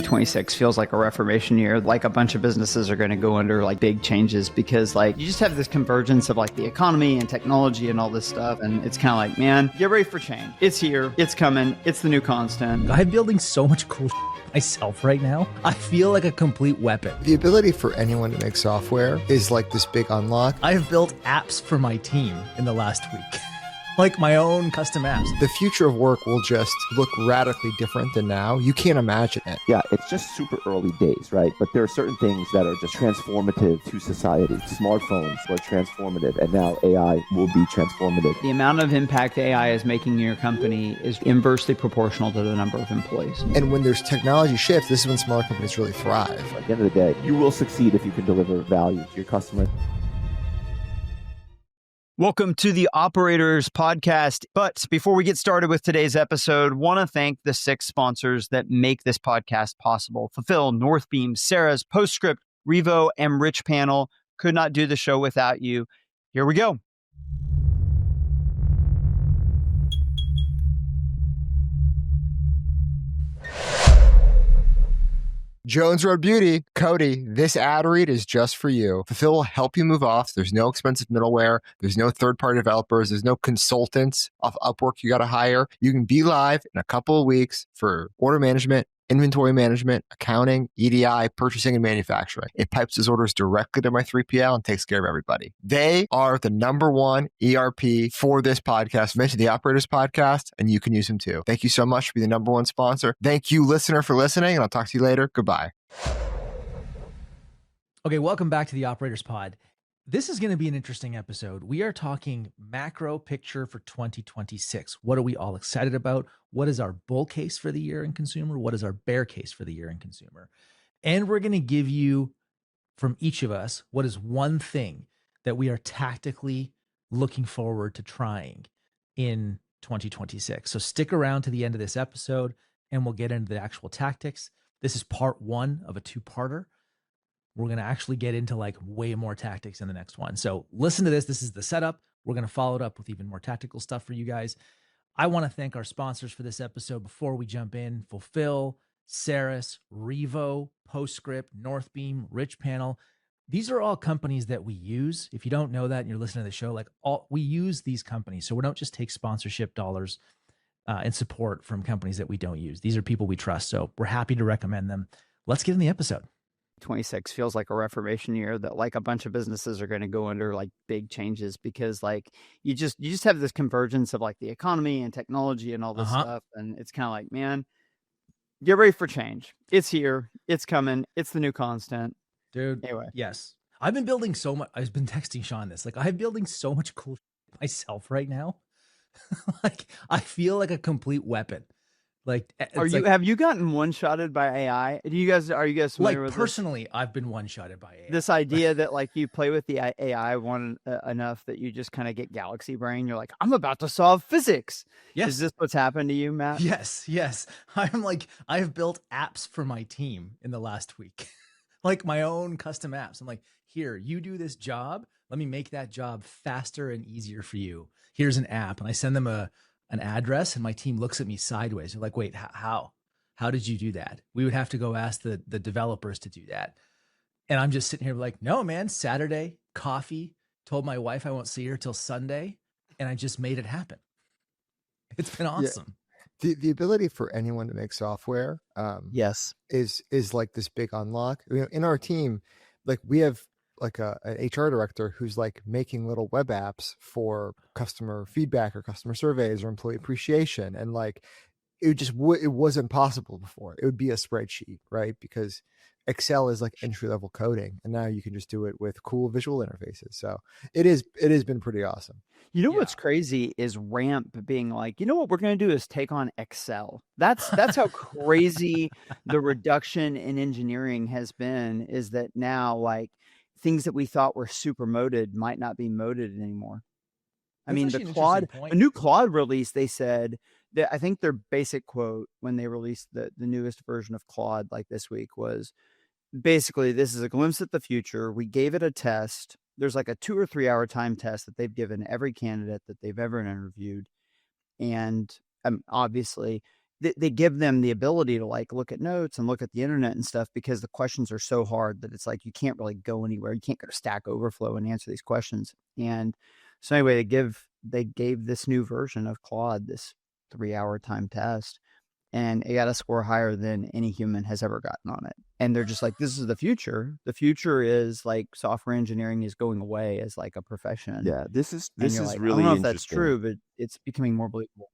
26 feels like a Reformation year. Like a bunch of businesses are going to go under like big changes because like you just have this convergence of like the economy and technology and all this stuff. And it's kind of like, man, get ready for change. It's here. It's coming. It's the new constant. I'm building so much cool myself right now. I feel like a complete weapon. The ability for anyone to make software is like this big unlock. I've built apps for my team in the last week. Like my own custom apps. The future of work will just look radically different than now. You can't imagine it. Yeah, it's just super early days, right? But there are certain things that are just transformative to society. Smartphones were transformative, and now AI will be transformative. The amount of impact AI is making in your company is inversely proportional to the number of employees. And when there's technology shifts, this is when smaller companies really thrive. At the end of the day, you will succeed if you can deliver value to your customer. Welcome to the Operators Podcast. But before we get started with today's episode, want to thank the 6 sponsors that make this podcast possible. Fulfill, Northbeam, Saras, Postscript, Rivo, and Richpanel. Could not do the show without you. Here we go. Jones Road Beauty, Cody, this ad read is just for you. Fulfill will help you move off. There's no expensive middleware. There's no third-party developers. There's no consultants off Upwork you got to hire. You can be live in a couple of weeks for order management, inventory management, accounting, EDI, purchasing, and manufacturing. It pipes his orders directly to my 3PL and takes care of everybody. They are the #1 ERP for this podcast. Mention the Operators Podcast, and you can use them too. Thank you so much for being the #1 sponsor. Thank you, listener, for listening, and I'll talk to you later. Goodbye. Okay, welcome back to the Operators Pod. This is going to be an interesting episode. We are talking macro picture for 2026. What are we all excited about? What is our bull case for the year in consumer? What is our bear case for the year in consumer? And we're going to give you, from each of us, what is one thing that we are tactically looking forward to trying in 2026. So stick around to the end of this episode and we'll get into the actual tactics. This is part 1 of a 2-parter. We're going to actually get into like way more tactics in the next one. So listen to this. This is the setup. We're going to follow it up with even more tactical stuff for you guys. I want to thank our sponsors for this episode before we jump in. Fulfill, Saras, Rivo, Postscript, Northbeam, Richpanel. These are all companies that we use. If you don't know that and you're listening to the show, like we use these companies. So we don't just take sponsorship dollars and support from companies that we don't use. These are people we trust. So we're happy to recommend them. Let's get in the episode. 26 feels like a Reformation year that like a bunch of businesses are going to go under like big changes because like you just have this convergence of like the economy and technology and all this stuff. And it's kind of like, man, get ready for change. It's here. It's coming. It's the new constant. Dude. Anyway. Yes. I've been building so much. I've been texting Sean this. Like I'm building so much cool myself right now. Like I feel like a complete weapon. Like, have you gotten one-shotted by AI? Are you guys familiar with personally, I've been one-shotted by AI. This idea that like you play with the AI enough that you just kind of get galaxy brain. You're like, I'm about to solve physics. Yes. Is this what's happened to you, Matt? Yes. I have built apps for my team in the last week, like my own custom apps. I'm like, here, you do this job. Let me make that job faster and easier for you. Here's an app. And I send them an address and my team looks at me sideways. They're like, wait, how did you do that? We would have to go ask the developers to do that. And I'm just sitting here like, no, man, Saturday, coffee, told my wife I won't see her till Sunday. And I just made it happen. It's been awesome. Yeah. The ability for anyone to make software yes, is like this big unlock. In our team, like we have like an HR director who's like making little web apps for customer feedback or customer surveys or employee appreciation. And like, it wasn't possible before. It would be a spreadsheet, right? Because Excel is like entry-level coding and now you can just do it with cool visual interfaces. So it has been pretty awesome. You know, what's crazy is Ramp being like, you know what we're going to do is take on Excel. That's how crazy the reduction in engineering has been, is that now like things that we thought were super moded might not be moded anymore. I mean, the new Claude release, they said that, I think their basic quote when they released the newest version of Claude like this week was basically, this is a glimpse at the future. We gave it a test. There's like a 2 or 3 hour time test that they've given every candidate that they've ever interviewed. And obviously they give them the ability to like look at notes and look at the internet and stuff, because the questions are so hard that it's like you can't really go anywhere. You can't go to Stack Overflow and answer these questions. And so anyway, they gave this new version of Claude this 3-hour time test, and it got a score higher than any human has ever gotten on it. And they're just like, this is the future. The future is like software engineering is going away as like a profession. Yeah, this is like, really I don't know if interesting. that's true, but it's becoming more believable.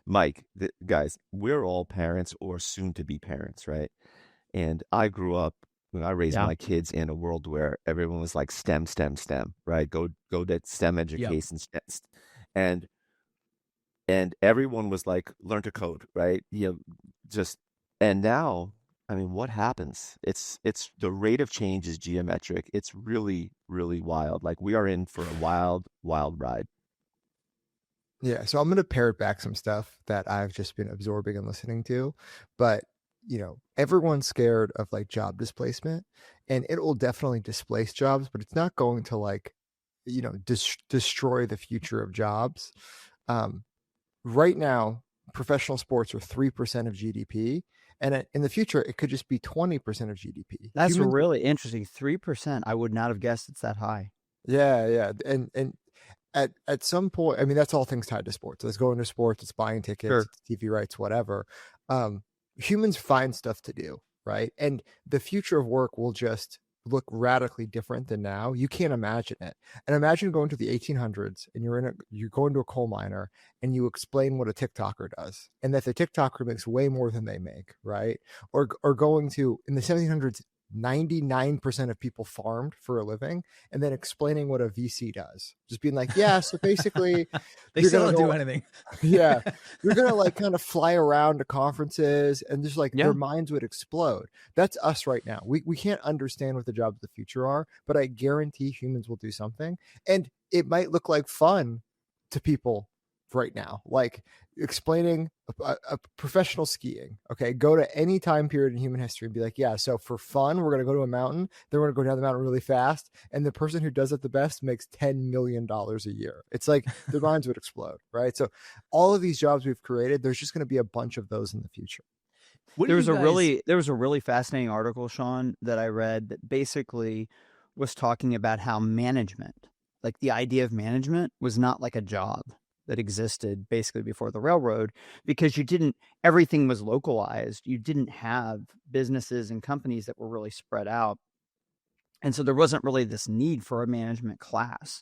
Mike, guys, we're all parents or soon to be parents, right? And I grew up when I raised my kids in a world where everyone was like STEM, right? Go to STEM education, and everyone was like learn to code, right? And now, I mean, what happens? It's the rate of change is geometric. It's really, really wild. Like we are in for a wild, wild ride. Yeah, so I'm going to parrot back some stuff that I've just been absorbing and listening to, but everyone's scared of like job displacement, and it will definitely displace jobs, but it's not going to like, destroy the future of jobs. Right now, professional sports are 3% of GDP, and in the future, it could just be 20% of GDP. That's really interesting. 3%. I would not have guessed it's that high. Yeah, and at some point, I mean, that's all things tied to sports. It's going to sports, it's buying tickets, it's TV rights, whatever. Humans find stuff to do, right? And the future of work will just look radically different than now. You can't imagine it. And imagine going to the 1800s and you're going to a coal miner and you explain what a TikToker does, and that the TikToker makes way more than they make, right? Or going to, in the 1700s, 99% of people farmed for a living, and then explaining what a VC does. Just being like, yeah, so basically they still don't do anything. Yeah. You're going to like kind of fly around to conferences, and just like their minds would explode. That's us right now. We can't understand what the jobs of the future are, but I guarantee humans will do something. And it might look like fun to people right now, like explaining a professional skiing. Okay, go to any time period in human history and be like, yeah, so for fun, we're going to go to a mountain, then we're going to go down the mountain really fast, and the person who does it the best makes $10 million a year. It's like their minds would explode, right? So all of these jobs we've created, there's just going to be a bunch of those in the future. There was a really fascinating article, Sean, that I read that basically was talking about how management, like the idea of management, was not like a job that existed basically before the railroad, because everything was localized. You didn't have businesses and companies that were really spread out. And so there wasn't really this need for a management class.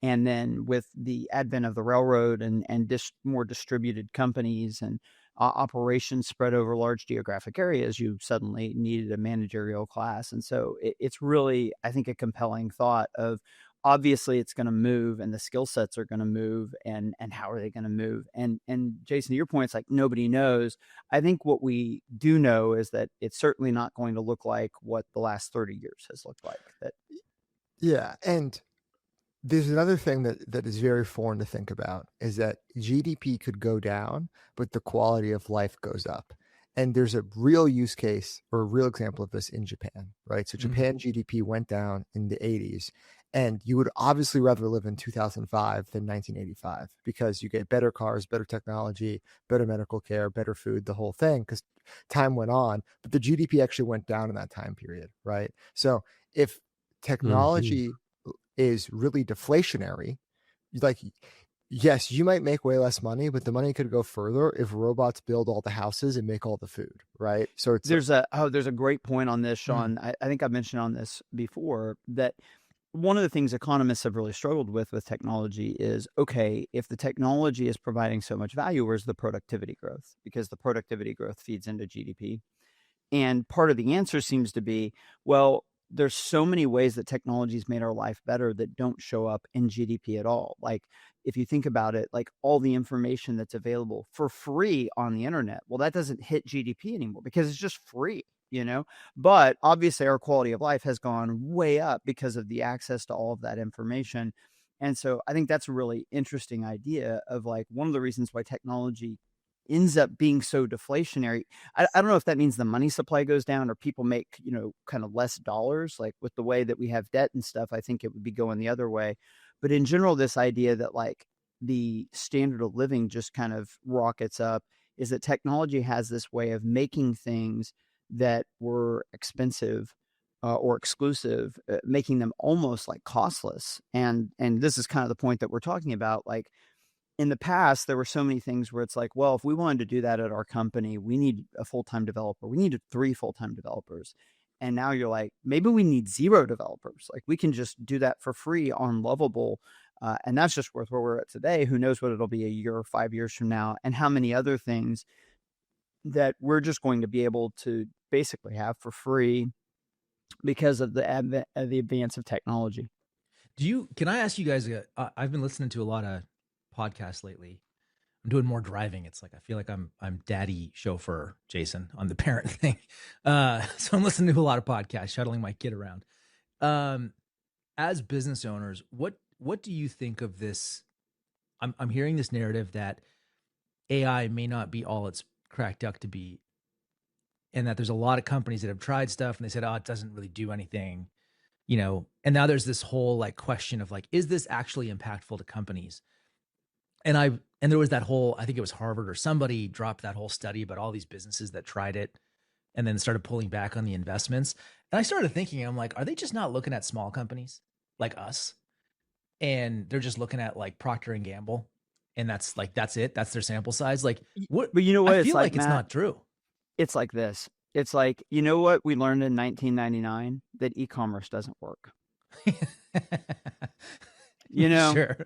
And then with the advent of the railroad and more distributed companies and operations spread over large geographic areas, you suddenly needed a managerial class. And so it's really, I think, a compelling thought of, obviously it's going to move, and the skill sets are going to move, and how are they going to move? And Jason, to your point, it's like nobody knows. I think what we do know is that it's certainly not going to look like what the last 30 years has looked like. Yeah, and there's another thing that is very foreign to think about, is that GDP could go down, but the quality of life goes up. And there's a real use case or a real example of this in Japan, right? So Japan GDP went down in the 80s, and you would obviously rather live in 2005 than 1985, because you get better cars, better technology, better medical care, better food, the whole thing, because time went on, but the GDP actually went down in that time period, right? So if technology is really deflationary, like, yes, you might make way less money, but the money could go further if robots build all the houses and make all the food, right? So there's a great point on this, Sean. I think I've mentioned on this before that one of the things economists have really struggled with technology is, okay, if the technology is providing so much value, where's the productivity growth? Because the productivity growth feeds into GDP. And part of the answer seems to be, well, there's so many ways that technology's made our life better that don't show up in GDP at all. Like, if you think about it, like all the information that's available for free on the internet, well, that doesn't hit GDP anymore because it's just free. But obviously our quality of life has gone way up because of the access to all of that information. And so I think that's a really interesting idea of like one of the reasons why technology ends up being so deflationary. I don't know if that means the money supply goes down or people make, kind of less dollars, like with the way that we have debt and stuff. I think it would be going the other way. But in general, this idea that like the standard of living just kind of rockets up is that technology has this way of making things that were expensive or exclusive, making them almost like costless. And this is kind of the point that we're talking about. Like in the past, there were so many things where it's like, well, if we wanted to do that at our company, we need a full-time developer. We need 3 full-time developers. And now you're like, maybe we need 0 developers. Like we can just do that for free on Lovable. And that's just worth where we're at today. Who knows what it'll be a year or 5 years from now, and how many other things that we're just going to be able to basically have for free because of the advance of technology. Can I ask you guys, I've been listening to a lot of podcasts lately. I'm doing more driving. It's like, I feel like I'm daddy chauffeur, Jason, on the parent thing. So I'm listening to a lot of podcasts, shuttling my kid around. As business owners, what do you think of this? I'm hearing this narrative that AI may not be all it's cracked up to be, and that there's a lot of companies that have tried stuff and they said, oh, it doesn't really do anything, and now there's this whole like question of like, is this actually impactful to companies? And there was that whole, I think it was Harvard or somebody dropped that whole study about all these businesses that tried it and then started pulling back on the investments. And I started thinking, I'm like, are they just not looking at small companies like us? And they're just looking at like Procter and Gamble, and that's it. That's their sample size. Like, what? But you know what? I feel like it's not true. It's like this. It's like, you know what we learned in 1999? That e-commerce doesn't work. Sure.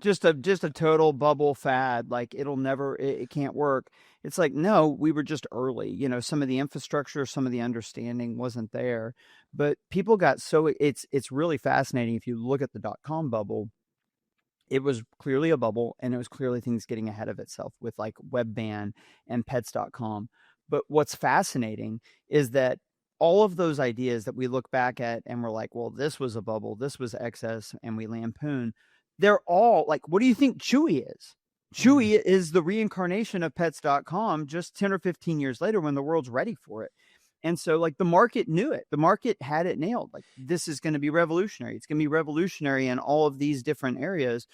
Just a total bubble fad. Like it can't work. It's like, no, we were just early. Some of the infrastructure, some of the understanding wasn't there, but people got it's really fascinating. If you look at the .com bubble, it was clearly a bubble, and it was clearly things getting ahead of itself with like Webban and Pets.com. But what's fascinating is that all of those ideas that we look back at and we're like, well, this was a bubble, this was excess, and we lampoon, they're all like, what do you think Chewy is? Chewy is the reincarnation of Pets.com just 10 or 15 years later when the world's ready for it. And so like the market knew it. The market had it nailed. Like, this is going to be revolutionary. It's going to be revolutionary in all of these different areas.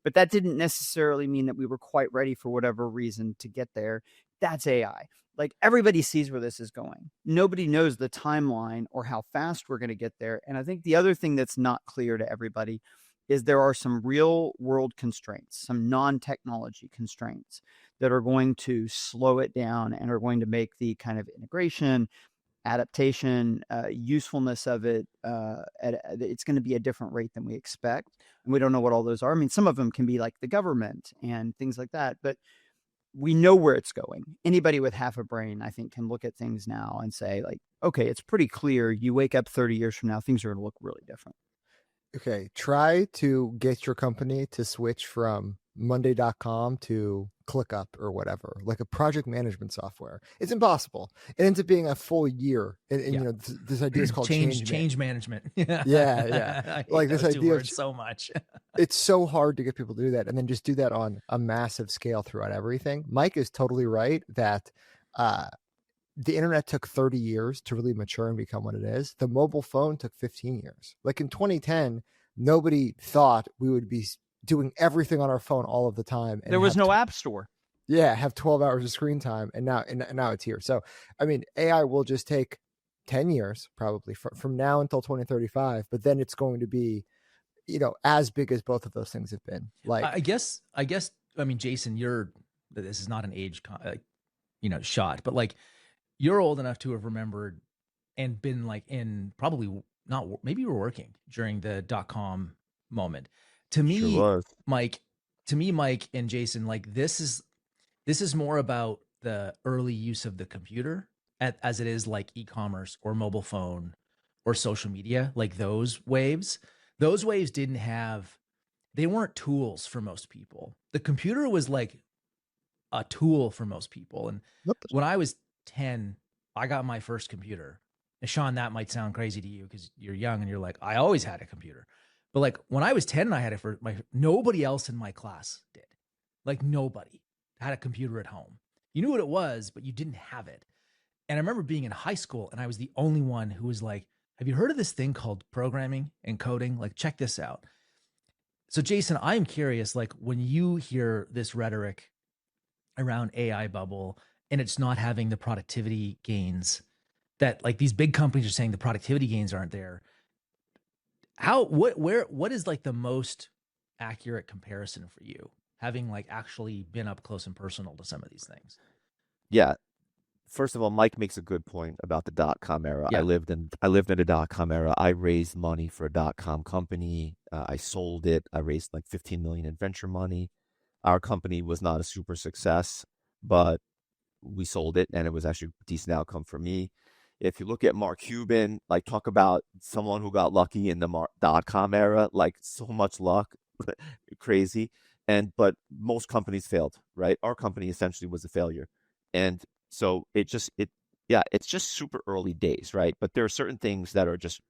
But that didn't necessarily mean that we were quite ready for whatever reason to get there. That's AI. Like, everybody sees where this is going. Nobody knows the timeline or how fast we're going to get there. And I think the other thing that's not clear to everybody is there are some real world constraints, some non-technology constraints that are going to slow it down and are going to make the kind of integration, adaptation, usefulness of it, it's going to be a different rate than we expect. And we don't know what all those are. I mean, some of them can be like the government and things like that, but we know where it's going. Anybody with half a brain, I think, can look at things now and say, like, okay, it's pretty clear. You wake up 30 years from now, things are going to look really different. Okay, try to get your company to switch from Monday.com to ClickUp or whatever, like a project management software. It's impossible. It ends up being a full year. And this idea is called change management. Yeah. Like this idea of so much. It's so hard to get people to do that and then just do that on a massive scale throughout everything. Mike is totally right that the internet took 30 years to really mature and become what it is. The mobile phone took 15 years. Like in 2010, nobody thought we would be doing everything on our phone all of the time. And there was no app store. Yeah, have 12 hours of screen time, and now it's here. So, I mean, AI will just take 10 years probably from now until 2035, but then it's going to be, as big as both of those things have been. Like, I guess. I mean, Jason, this is not an age, shot, but like, you're old enough to have remembered and been like in probably not, maybe you were working during the .com moment. To me, Sure Mike and Jason, like this is more about the early use of the computer as it is like e-commerce or mobile phone or social media, like those waves they weren't tools for most people. The computer was like a tool for most people. And when I was 10, I got my first computer. And Sean, that might sound crazy to you because you're young and you're like, I always had a computer. But like when I was 10 and I had it for nobody else in my class did. Like nobody had a computer at home. You knew what it was, but you didn't have it. And I remember being in high school and I was the only one who was like, have you heard of this thing called programming and coding? Like, check this out. So Jason, I'm curious, like when you hear this rhetoric around AI bubble, and it's not having the productivity gains that like these big companies are saying the productivity gains aren't there. What is like the most accurate comparison for you, having like actually been up close and personal to some of these things? Yeah. First of all, Mike makes a good point about the dot-com era. Yeah. I lived in a dot-com era. I raised money for a dot-com company. I sold it. I raised like 15 million in venture money. Our company was not a super success, but we sold it, and it was actually a decent outcome for me. If you look at Mark Cuban, like talk about someone who got lucky in the dot-com era, like so much luck, crazy. But most companies failed, right? Our company essentially was a failure. And so it's just super early days, right? But there are certain things that are just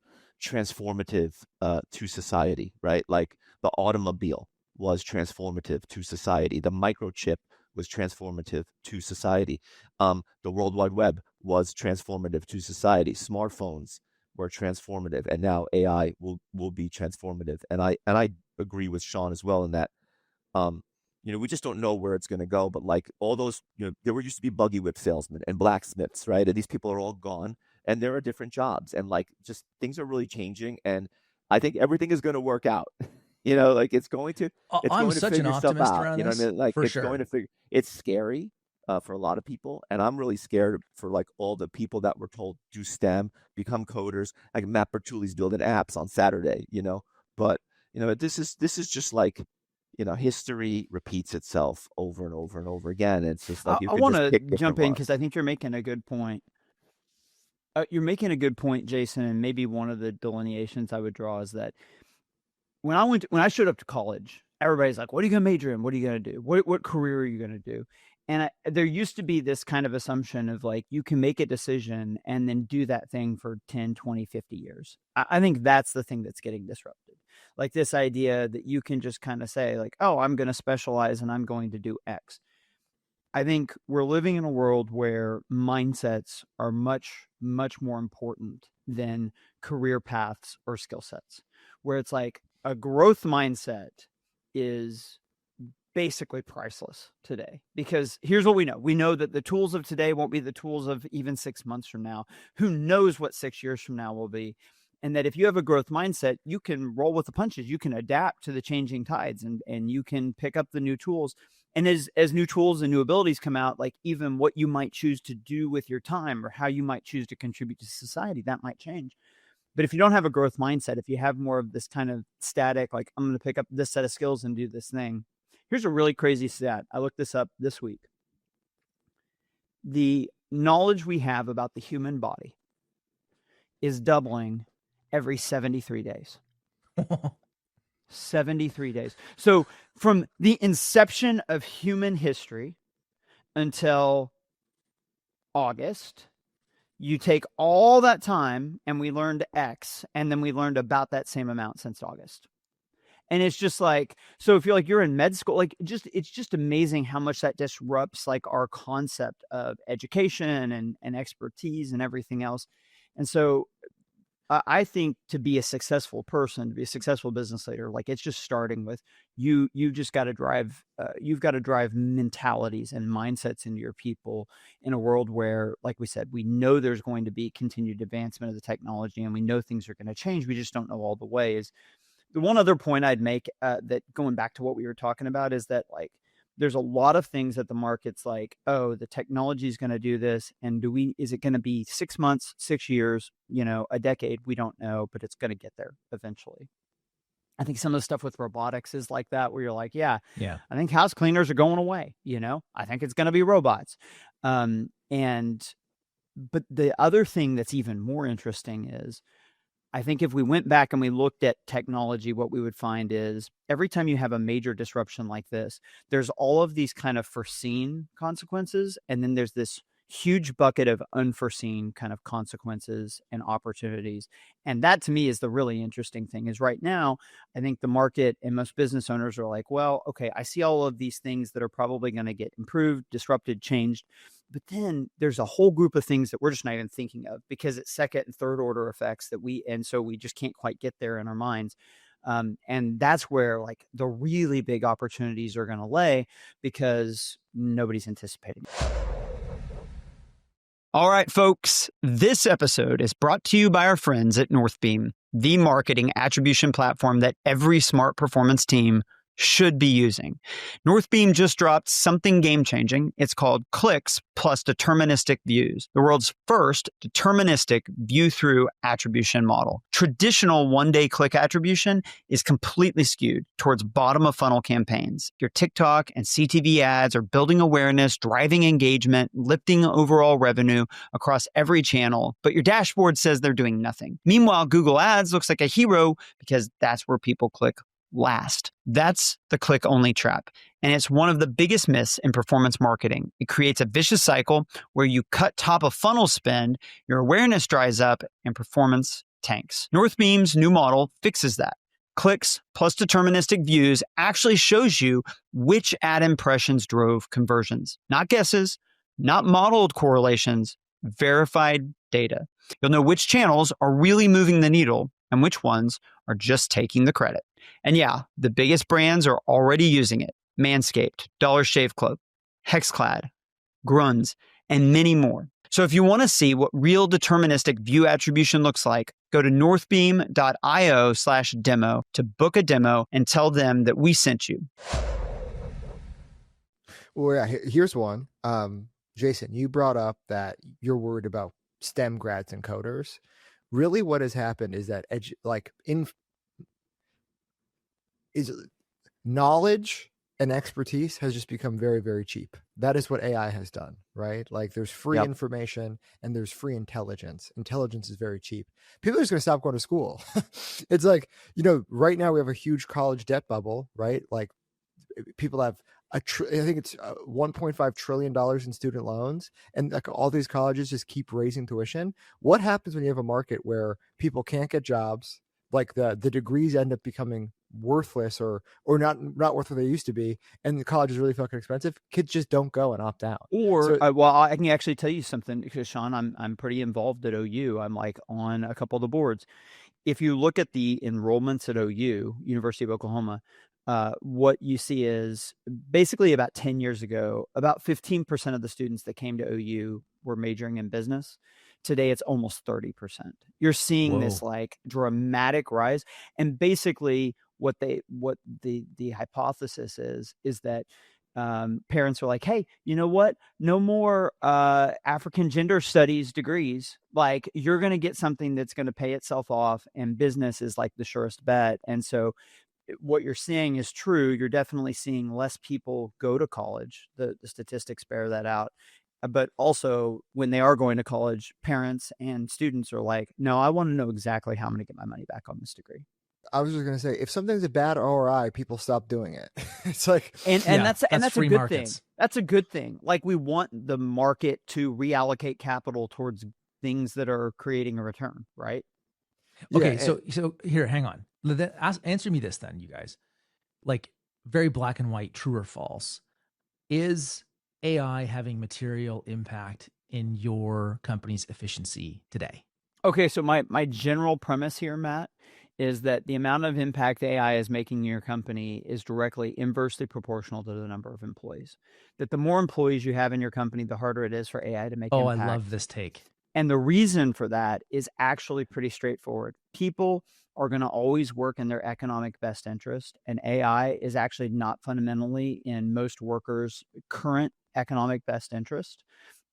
transformative to society, right? Like the automobile was transformative to society. The microchip was transformative to society. The World Wide Web was transformative to society. Smartphones were transformative, and now AI will be transformative. And I agree with Sean as well in that. We just don't know where it's going to go. But like all those, there used to be buggy whip salesmen and blacksmiths, right? And these people are all gone, and there are different jobs, and like just things are really changing. And I think everything is going to work out. Like it's going to I'm such an figure stuff optimist out. around You know this, what I mean? Like for it's sure. going to figure. It's scary for a lot of people, and I'm really scared for like all the people that were told do STEM, become coders. Like Matt Bertulli's building apps on Saturday. But this is just like history repeats itself over and over and over again. It's just like you I could want just to pick jump different in ones. because I think you're making a good point. You're making a good point, Jason, and maybe one of the delineations I would draw is that when I showed up to college, everybody's like, "What are you going to major in? What are you going to do? What career are you going to do?" And there used to be this kind of assumption of like you can make a decision and then do that thing for 10, 20, 50 years. I think that's the thing that's getting disrupted. Like this idea that you can just kind of say like, "Oh, I'm going to specialize and I'm going to do X." I think we're living in a world where mindsets are much, much more important than career paths or skill sets, where it's like a growth mindset is basically priceless today. Because here's what we know. We know that the tools of today won't be the tools of even 6 months from now. Who knows what 6 years from now will be? And that if you have a growth mindset, you can roll with the punches. You can adapt to the changing tides and you can pick up the new tools. And as new tools and new abilities come out, like even what you might choose to do with your time or how you might choose to contribute to society, that might change. But if you don't have a growth mindset, if you have more of this kind of static, like I'm going to pick up this set of skills and do this thing. Here's a really crazy stat. I looked this up this week. The knowledge we have about the human body is doubling every 73 days. 73 days. So from the inception of human history until August, you take all that time and we learned X, and then we learned about that same amount since August. And it's just like, so if you're like, you're in med school, like it's just amazing how much that disrupts like our concept of education and expertise and everything else. And so I think to be a successful person, to be a successful business leader, like it's just starting with you just got to drive, you've got to drive mentalities and mindsets into your people in a world where, like we said, we know there's going to be continued advancement of the technology and we know things are going to change. We just don't know all the ways. The one other point I'd make that going back to what we were talking about is that like there's a lot of things that the market's like, oh, the technology is going to do this. And is it going to be 6 months, 6 years, a decade? We don't know, but it's going to get there eventually. I think some of the stuff with robotics is like that, where you're like, yeah, I think house cleaners are going away. I think it's going to be robots. But the other thing that's even more interesting is, I think if we went back and we looked at technology, what we would find is every time you have a major disruption like this, there's all of these kind of foreseen consequences. And then there's this huge bucket of unforeseen kind of consequences and opportunities. And that to me is the really interesting thing is right now, I think the market and most business owners are like, well, okay, I see all of these things that are probably going to get improved, disrupted, changed. But then there's a whole group of things that we're just not even thinking of because it's second and third order effects so we just can't quite get there in our minds. And that's where like the really big opportunities are going to lay, because nobody's anticipating it. All right, folks, this episode is brought to you by our friends at Northbeam, the marketing attribution platform that every smart performance team should be using. Northbeam just dropped something game-changing. It's called Clicks plus Deterministic Views, the world's first deterministic view-through attribution model. Traditional one-day click attribution is completely skewed towards bottom-of-funnel campaigns. Your TikTok and CTV ads are building awareness, driving engagement, lifting overall revenue across every channel, but your dashboard says they're doing nothing. Meanwhile, Google Ads looks like a hero because that's where people click last. That's the click-only trap. And it's one of the biggest myths in performance marketing. It creates a vicious cycle where you cut top of funnel spend, your awareness dries up, and performance tanks. Northbeam's new model fixes that. Clicks plus deterministic views actually shows you which ad impressions drove conversions. Not guesses, not modeled correlations, verified data. You'll know which channels are really moving the needle and which ones are just taking the credit. And yeah, the biggest brands are already using it. Manscaped, Dollar Shave Club, Hexclad, Grunz, and many more. So if you want to see what real deterministic view attribution looks like, go to northbeam.io/demo to book a demo and tell them that we sent you. Well, yeah, here's one. Jason, you brought up that you're worried about STEM grads and coders. Really what has happened is that knowledge and expertise has just become very, very cheap. That is what AI has done, right? Like there's free information and there's free intelligence. Intelligence is very cheap. People are just going to stop going to school. It's like, right now we have a huge college debt bubble, right? Like people have I think it's $1.5 trillion in student loans, and like all these colleges just keep raising tuition. What happens when you have a market where people can't get jobs? Like the degrees end up becoming worthless or not worth what they used to be, and the college is really fucking expensive. Kids just don't go and opt out. Or well, I can actually tell you something, because Sean, I'm pretty involved at OU. I'm like on a couple of the boards. If you look at the enrollments at OU, University of Oklahoma, what you see is basically about 10 years ago, about 15% of the students that came to OU were majoring in business. Today, it's almost 30%. You're seeing this like dramatic rise. And basically what the hypothesis is that parents are like, hey, you know what? No more African gender studies degrees. Like you're going to get something that's going to pay itself off, and business is like the surest bet. And so what you're seeing is true. You're definitely seeing less people go to college. The statistics bear that out. But also when they are going to college, parents and students are like, no, I want to know exactly how I'm going to get my money back on this degree. I was just going to say, if something's a bad ROI, people stop doing it. It's like, and that's a good markets. thing. That's a good thing. Like we want the market to reallocate capital towards things that are creating a return, right? Okay, so here, hang on. Answer me this then, you guys. Like very black and white, true or false. Is AI having material impact in your company's efficiency today? Okay, so my general premise here, Matt, is that the amount of impact AI is making in your company is directly inversely proportional to the number of employees. That the more employees you have in your company, the harder it is for AI to make impact. I love this take. And the reason for that is actually pretty straightforward. People are going to always work in their economic best interest, and AI is actually not fundamentally in most workers' current economic best interest.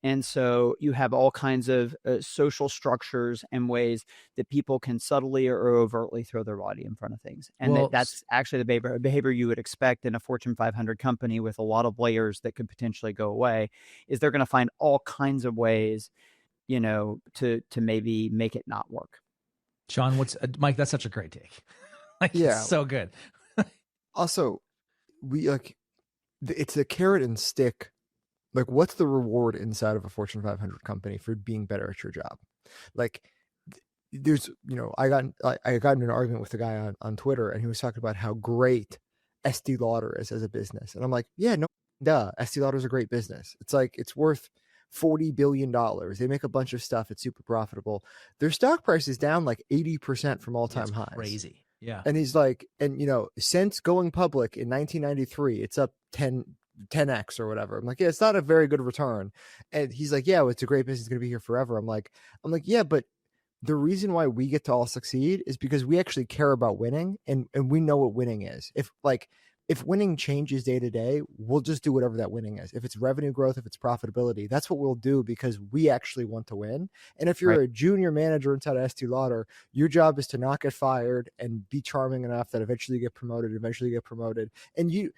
And so you have all kinds of social structures and ways that people can subtly or overtly throw their body in front of things. And that's actually the behavior you would expect in a Fortune 500 company with a lot of layers that could potentially go away, is they're going to find all kinds of ways, to maybe make it not work. Sean, Mike, that's such a great take. It's so good. Also, it's a carrot and stick. Like, what's the reward inside of a Fortune 500 company for being better at your job? Like, there's, I got in an argument with a guy on Twitter, and he was talking about how great Estee Lauder is as a business. And I'm like, yeah, no, duh. Estee Lauder is a great business. It's like, it's worth $40 billion. They make a bunch of stuff. It's super profitable. Their stock price is down like 80% from all-time highs. Crazy. Yeah. And he's like, and since going public in 1993, it's up 10x or whatever. I'm like, yeah, it's not a very good return. And he's like, yeah, well, it's a great business, it's gonna be here forever. I'm like, yeah, but the reason why we get to all succeed is because we actually care about winning, and we know what winning is. If winning changes day to day, we'll just do whatever that winning is. If it's revenue growth, if it's profitability, that's what we'll do because we actually want to win. And if you're a junior manager inside of Estee Lauder, your job is to not get fired and be charming enough that eventually get promoted. And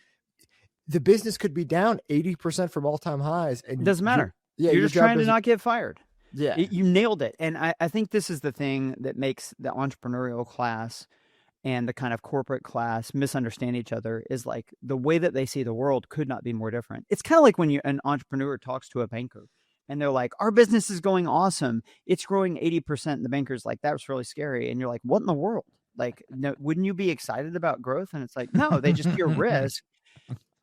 the business could be down 80% from all-time highs. And it doesn't matter. You're just trying to not get fired. Yeah. You nailed it. And I think this is the thing that makes the entrepreneurial class and the kind of corporate class misunderstand each other, is like the way that they see the world could not be more different. It's kind of like when an entrepreneur talks to a banker and they're like, our business is going awesome. It's growing 80%. And the banker's like, that was really scary. And you're like, what in the world? Like, no, wouldn't you be excited about growth? And it's like, no, they just hear risk.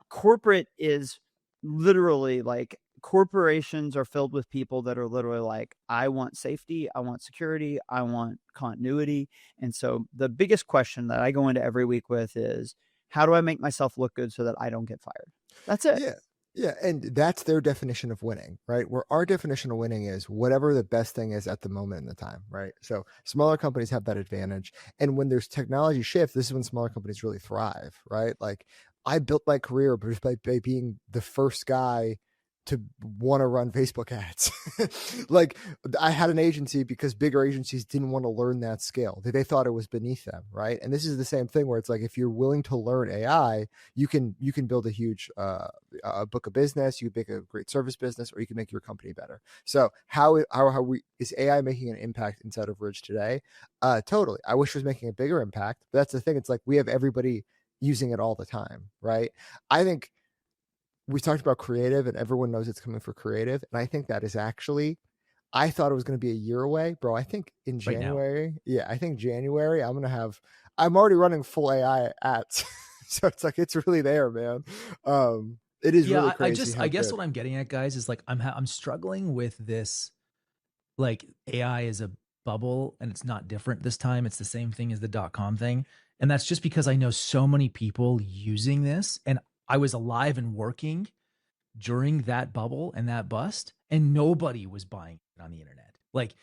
Corporate is literally like, corporations are filled with people that are literally like, I want safety, I want security, I want continuity. And so the biggest question that I go into every week with is, how do I make myself look good so that I don't get fired? That's it. Yeah. And that's their definition of winning, right? Where our definition of winning is whatever the best thing is at the moment in the time, right? So smaller companies have that advantage. And when there's technology shift, this is when smaller companies really thrive, right? Like, I built my career just by being the first guy to want to run Facebook ads. Like, I had an agency because bigger agencies didn't want to learn that skill. They thought it was beneath them, right? And this is the same thing where it's like, if you're willing to learn AI, you can build a huge book of business, you can make a great service business, or you can make your company better. So how is AI making an impact inside of Ridge today? Totally. I wish it was making a bigger impact, but that's the thing. It's like, we have everybody using it all the time, right? I think we talked about creative, and everyone knows it's coming for creative. And I think that is actually, I thought it was going to be a year away, bro. I think in January, January, I'm already running full AI ads. So it's like, it's really there, man. It is really crazy. I guess what I'm getting at, guys, is like, I'm struggling with this, like, AI is a bubble and it's not different this time. It's the same thing as the .com thing. And that's just because I know so many people using this, and I was alive and working during that bubble and that bust, and nobody was buying it on the internet. Like,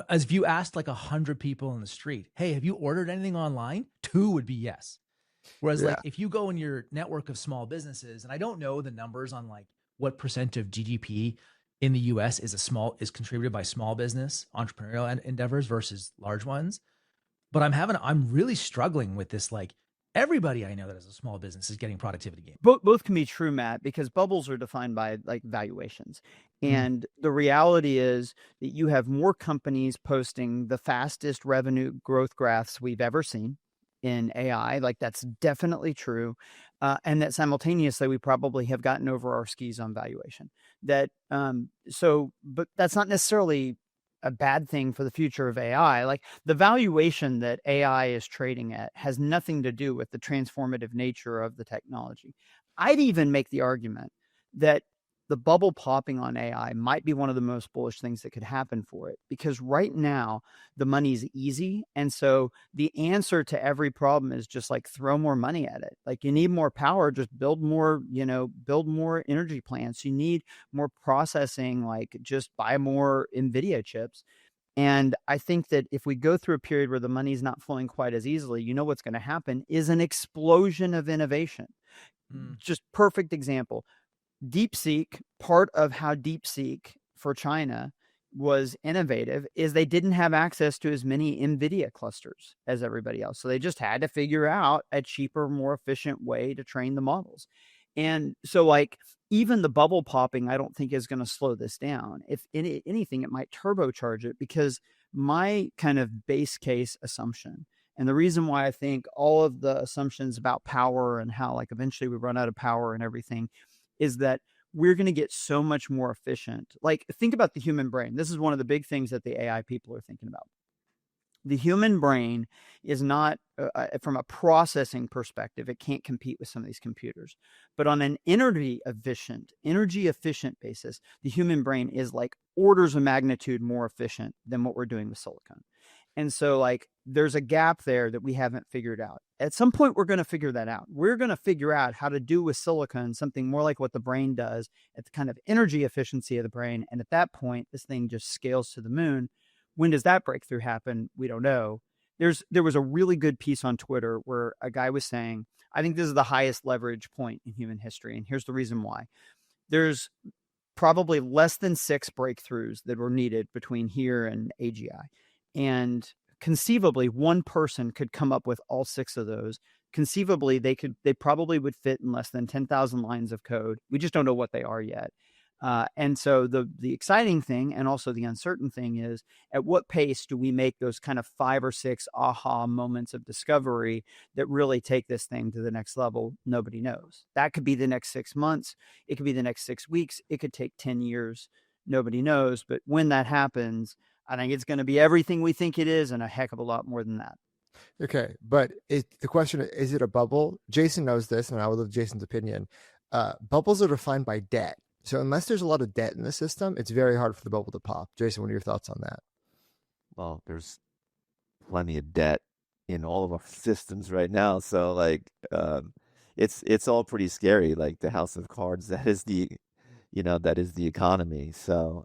as if you asked like 100 people in the street, hey, have you ordered anything online? 2 would be yes. Whereas like, if you go in your network of small businesses, and I don't know the numbers on like what percent of GDP in the US is contributed by small business entrepreneurial endeavors versus large ones. But I'm really struggling with this. Like, everybody I know that has a small business is getting productivity gains. Both can be true, Matt, because bubbles are defined by like valuations. And the reality is that you have more companies posting the fastest revenue growth graphs we've ever seen in AI. Like, that's definitely true. And that simultaneously, we probably have gotten over our skis on valuation. But that's not necessarily a bad thing for the future of AI. Like, the valuation that AI is trading at has nothing to do with the transformative nature of the technology. I'd even make the argument that the bubble popping on AI might be one of the most bullish things that could happen for it, because right now the money's easy. And so the answer to every problem is just like, throw more money at it. Like, you need more power, just build more energy plants. You need more processing, like just buy more NVIDIA chips. And I think that if we go through a period where the money's not flowing quite as easily, what's going to happen is an explosion of innovation. Just perfect example. DeepSeek, part of how DeepSeek for China was innovative is they didn't have access to as many NVIDIA clusters as everybody else. So they just had to figure out a cheaper, more efficient way to train the models. And so like, even the bubble popping, I don't think is going to slow this down. If anything, it might turbocharge it, because my kind of base case assumption, and the reason why I think all of the assumptions about power and how like eventually we run out of power and everything, is that we're going to get so much more efficient. Like, think about the human brain. This is one of the big things that the AI people are thinking about. The human brain is not, from a processing perspective, it can't compete with some of these computers. But on an energy efficient basis, the human brain is like orders of magnitude more efficient than what we're doing with silicon. And so like there's a gap there that we haven't figured out. At some point, we're going to figure that out. We're going to figure out how to do with silicon something more like what the brain does at the kind of energy efficiency of the brain. And at that point, this thing just scales to the moon. When does that breakthrough happen? We don't know. There was a really good piece on Twitter where a guy was saying, I think this is the highest leverage point in human history. And here's the reason why. There's probably less than 6 breakthroughs that were needed between here and AGI. And conceivably, one person could come up with all 6 of those. Conceivably, they probably would fit in less than 10,000 lines of code. We just don't know what they are yet. And so the exciting thing and also the uncertain thing is, at what pace do we make those kind of 5 or 6 aha moments of discovery that really take this thing to the next level? Nobody knows. That could be the next 6 months. It could be the next 6 weeks. It could take 10 years. Nobody knows. But when that happens, I think it's going to be everything we think it is and a heck of a lot more than that. Okay, but the question is it a bubble? Jason knows this, and I would love Jason's opinion. Bubbles are defined by debt. So unless there's a lot of debt in the system, it's very hard for the bubble to pop. Jason, what are your thoughts on that? Well, there's plenty of debt in all of our systems right now. So like, it's all pretty scary. Like the house of cards, that is the economy. So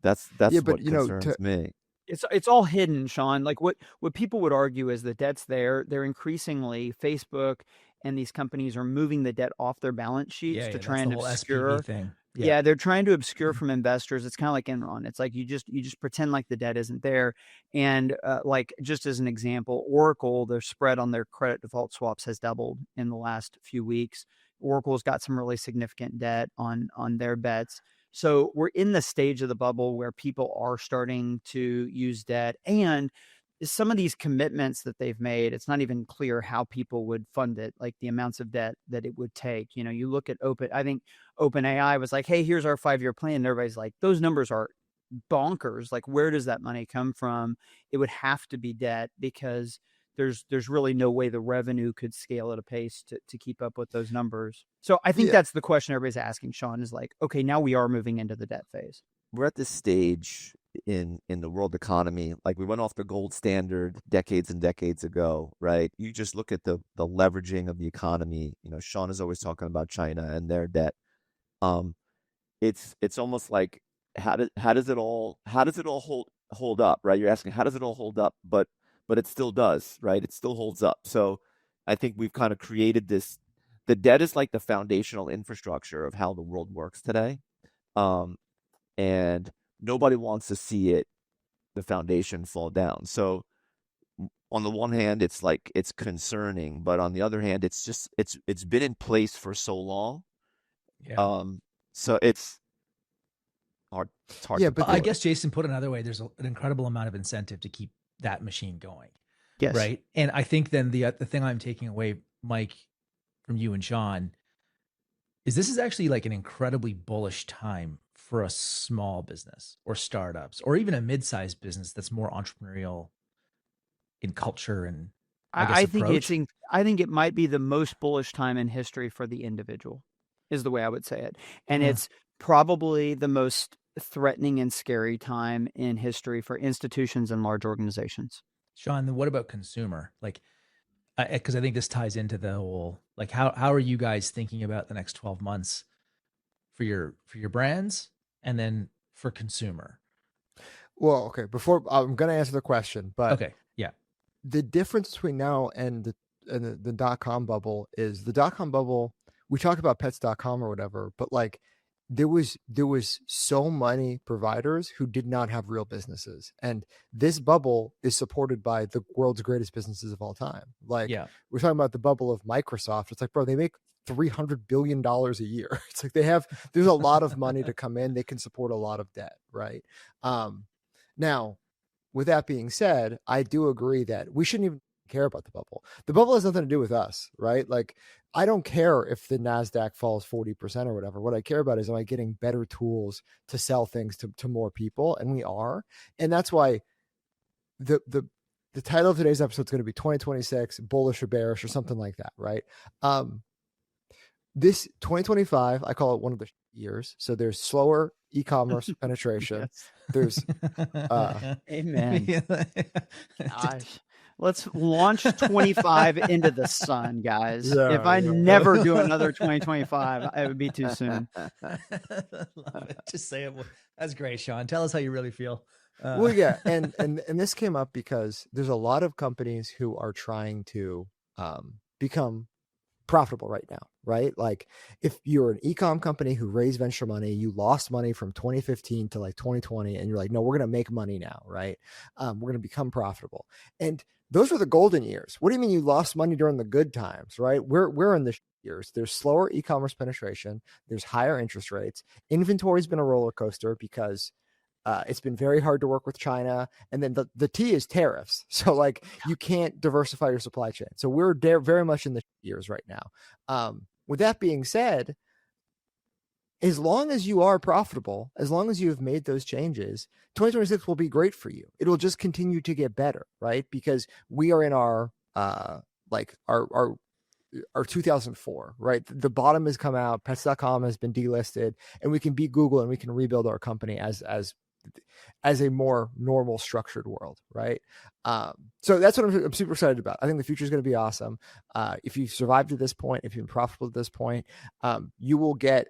that's Yeah, what but concerns me. It's all hidden, Sean. Like what people would argue is the debt's there. They're increasingly, Facebook and these companies are moving the debt off their balance sheets to try and obscure SPV thing. Yeah, they're trying to obscure from investors. It's kind of like Enron. It's like you just pretend like the debt isn't there. And like just as an example, Oracle, their spread on their credit default swaps has doubled in the last few weeks. Oracle's got some really significant debt on their bets. So we're in the stage of the bubble where people are starting to use debt, and some of these commitments that they've made, it's not even clear how people would fund it, like the amounts of debt that it would take. You look at I think OpenAI was like, hey, here's our 5-year plan. And everybody's like, those numbers are bonkers. Like, where does that money come from? It would have to be debt, because there's really no way the revenue could scale at a pace to keep up with those numbers. So I think that's the question everybody's asking, Sean, is like, okay, now we are moving into the debt phase. We're at this stage in the world economy. Like, we went off the gold standard decades and decades ago, right? You just look at the leveraging of the economy. Sean is always talking about China and their debt. It's almost like, how does it all hold up, right? You're asking, how does it all hold up? But it still does, right? It still holds up. So I think we've kind of created this. The debt is like the foundational infrastructure of how the world works today. And nobody wants to see the foundation fall down. So on the one hand, it's like, it's concerning, but on the other hand, it's been in place for so long. Yeah. So it's hard. Yeah, but I guess, Jason, put another way, there's an incredible amount of incentive to keep that machine going. Yes. Right. And I think then the thing I'm taking away, Mike, from you and Sean, is this is actually like an incredibly bullish time for a small business or startups or even a mid-sized business that's more entrepreneurial in culture and I think it might be the most bullish time in history for the individual, is the way I would say it. And it's probably the most threatening and scary time in history for institutions and large organizations. Sean, then what about consumer? Like, because I think this ties into the whole, like, how are you guys thinking about the next 12 months for your brands and then for consumer? Well, okay. Before I'm going to answer the question, but okay, yeah. The difference between now and the .com bubble is the .com bubble. We talk about pets.com or whatever, but like there was so many providers who did not have real businesses, and this bubble is supported by the world's greatest businesses of all time. Like, we're talking about the bubble of Microsoft. It's like, bro, they make $300 billion a year. It's like there's a lot of money to come in. They can support a lot of debt, right? Now, with that being said, I do agree that we shouldn't even care about the bubble. The bubble has nothing to do with us, right? Like, I don't care if the NASDAQ falls 40% or whatever. What I care about is, am I getting better tools to sell things to more people? And we are. And that's why the title of today's episode is going to be 2026, bullish or bearish or something like that, right? this 2025, I call it one of the years. So there's slower e-commerce penetration. Yes. There's Amen. Gosh. Let's launch 25 into the sun, guys. Yeah, if I yeah. never do another 2025, it would be too soon. Love it. Just say it. That's great, Sean. Tell us how you really feel. Well, yeah, and this came up because there's a lot of companies who are trying to become profitable right now, right? Like if you're an e-com company who raised venture money, you lost money from 2015 to like 2020, and you're like, no, we're going to make money now, right? We're going to become profitable. And those are the golden years. What do you mean you lost money during the good times, right? We're in the years. There's slower e-commerce penetration. There's higher interest rates. Inventory's been a roller coaster because it's been very hard to work with China. And then the T is tariffs. So like you can't diversify your supply chain. So we're very much in the years right now. With that being said, as long as you are profitable, as long as you have made those changes, 2026 will be great for you. It will just continue to get better, right? Because we are in our 2004, right? The bottom has come out, pets.com has been delisted, and we can beat Google and we can rebuild our company as a more normal structured world, right? So that's what I'm super excited about. I think the future is going to be awesome. If you've survived to this point, if you've been profitable at this point, you will get,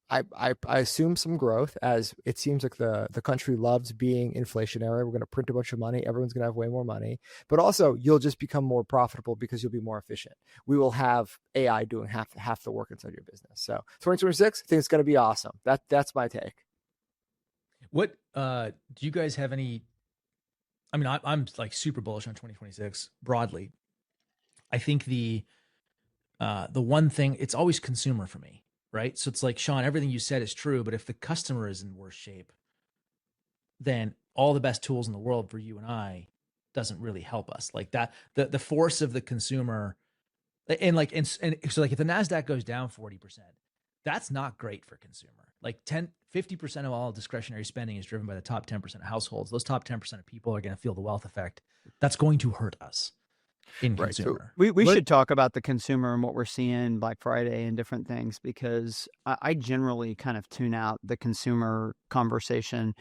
I assume some growth, as it seems like the country loves being inflationary. We're going to print a bunch of money. Everyone's going to have way more money, but also you'll just become more profitable because you'll be more efficient. We will have AI doing half the work inside your business. So 2026, I think it's going to be awesome. That's my take. What do you guys have any? I mean, I'm like super bullish on 2026 broadly. I think the one thing, it's always consumer for me, right? So it's like, Sean, everything you said is true, but if the customer is in worse shape, then all the best tools in the world for you and I doesn't really help us. Like that, the force of the consumer, and so like if the NASDAQ goes down 40%, that's not great for consumer. Like 50% of all discretionary spending is driven by the top 10% of households. Those top 10% of people are going to feel the wealth effect. That's going to hurt us in consumer. So we should talk about the consumer and what we're seeing Black Friday and different things, because I generally kind of tune out the consumer conversation.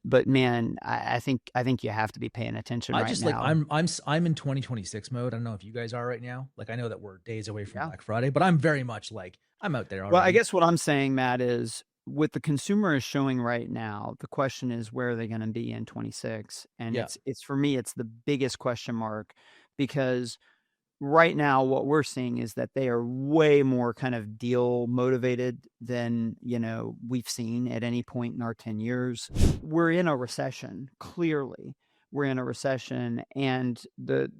But man, I think you have to be paying attention right now. Like I'm in 2026 mode. I don't know if you guys are right now. Like I know that we're days away from Black Friday, but I'm very much like I'm out there already. Well, I guess what I'm saying, Matt, is what the consumer is showing right now, the question is, where are they going to be in 26? And it's for me, it's the biggest question mark, because right now what we're seeing is that they are way more kind of deal motivated than, we've seen at any point in our 10 years. We're in a recession. Clearly we're in a recession, and the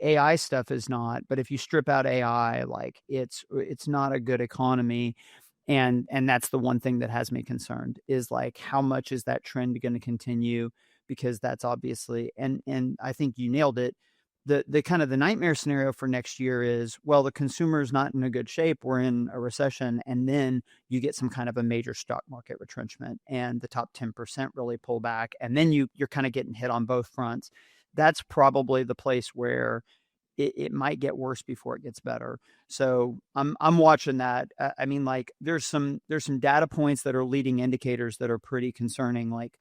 AI stuff is not, but if you strip out AI, like it's not a good economy. And that's the one thing that has me concerned, is like, how much is that trend going to continue? Because that's obviously, and I think you nailed it. The kind of the nightmare scenario for next year is, well, the consumer is not in a good shape. We're in a recession, and then you get some kind of a major stock market retrenchment, and the top 10% really pull back, and then you're kind of getting hit on both fronts. That's probably the place where it might get worse before it gets better. So I'm watching that. I mean, like there's some data points that are leading indicators that are pretty concerning, like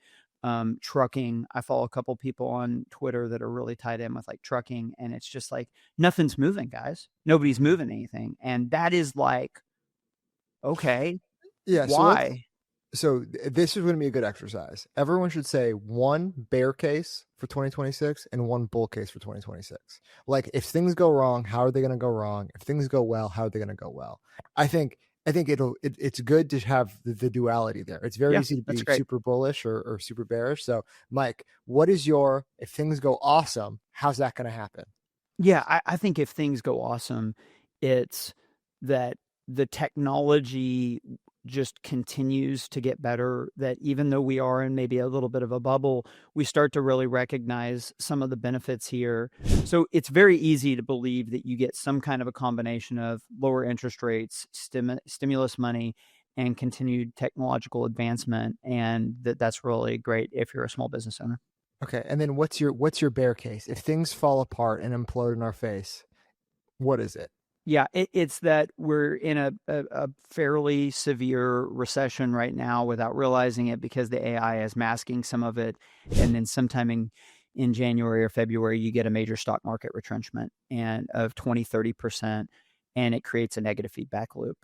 trucking. I follow a couple people on Twitter that are really tied in with like trucking, and it's just like nothing's moving, guys. Nobody's moving anything, and that is like, okay, yeah. Why? So this is going to be a good exercise. Everyone should say one bear case for 2026 and one bull case for 2026. Like if things go wrong, how are they going to go wrong? If things go well, how are they going to go well? I think it's good to have the duality there. It's very easy to be super bullish or super bearish. So Mike, what is if things go awesome, how's that going to happen? Yeah, I think if things go awesome, it's that the technology just continues to get better, that even though we are in maybe a little bit of a bubble, we start to really recognize some of the benefits here. So it's very easy to believe that you get some kind of a combination of lower interest rates, stimulus money, and continued technological advancement. And that's really great if you're a small business owner. Okay. And then what's your bear case? If things fall apart and implode in our face, what is it? Yeah, it's that we're in a fairly severe recession right now without realizing it, because the AI is masking some of it. And then sometime in January or February, you get a major stock market retrenchment and of 20-30%, and it creates a negative feedback loop.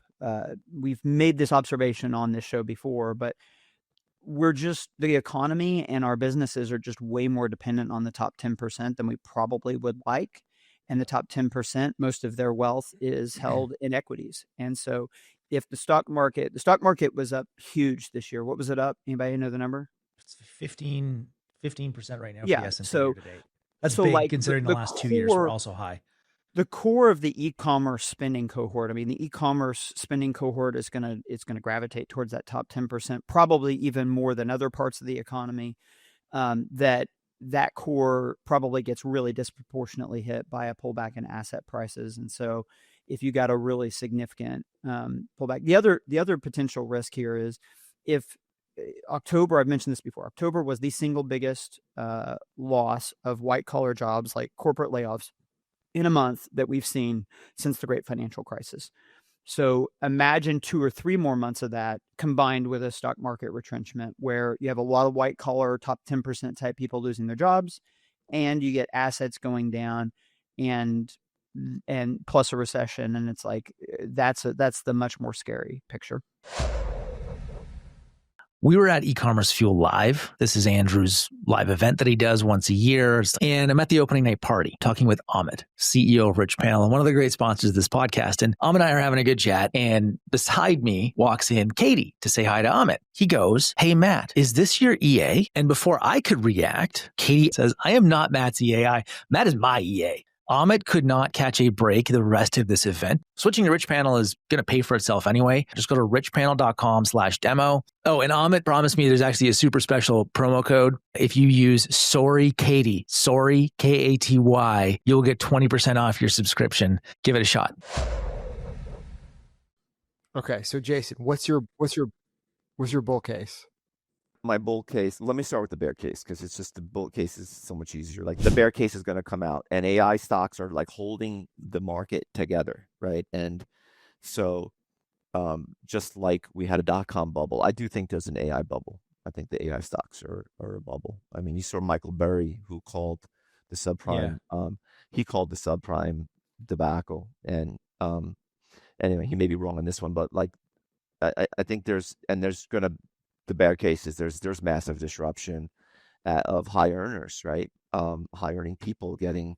We've made this observation on this show before, but the economy and our businesses are just way more dependent on the top 10% than we probably would like. And the top 10%, most of their wealth is held in equities. And so if the stock market was up huge this year. What was it up? Anybody know the number? It's 15% right now for Yeah. the S&P So, year to date. That's so big like considering the last 2 years were also high. The core of the e-commerce spending cohort, I mean, the e-commerce spending cohort it's going to gravitate towards that top 10%, probably even more than other parts of the economy. That core probably gets really disproportionately hit by a pullback in asset prices. And so if you got a really significant pullback, the other potential risk here is if October, I've mentioned this before, October was the single biggest loss of white collar jobs, like corporate layoffs, in a month that we've seen since the great financial crisis. So imagine 2 or 3 more months of that combined with a stock market retrenchment where you have a lot of white collar top 10% type people losing their jobs, and you get assets going down, and plus a recession. And it's like, that's the much more scary picture. We were at Ecommerce Fuel Live. This is Andrew's live event that he does once a year. And I'm at the opening night party talking with Amit, CEO of Richpanel, and one of the great sponsors of this podcast. And Amit and I are having a good chat. And beside me walks in Katie to say hi to Amit. He goes, "Hey, Matt, is this your EA?" And before I could react, Katie says, "I am not Matt's EA. Matt is my EA." Amit could not catch a break the rest of this event. Switching to Richpanel is going to pay for itself anyway. Just go to richpanel.com/demo. Oh, and Amit promised me there's actually a super special promo code. If you use Sorry Katie, Sorry Katy, you'll get 20% off your subscription. Give it a shot. Okay, so Jason, what's your bull case? My bull case, let me start with the bear case, because it's just the bull case is so much easier. Like, the bear case is going to come out, and AI stocks are like holding the market together, right? And so just like we had a dot-com bubble, I do think there's an AI bubble. I think the AI stocks are a bubble. I mean, you saw Michael Burry, who called the subprime, he called the subprime debacle. And anyway, he may be wrong on this one, but like, I think there's going to, the bear case is there's massive disruption of high earners, right? High earning people getting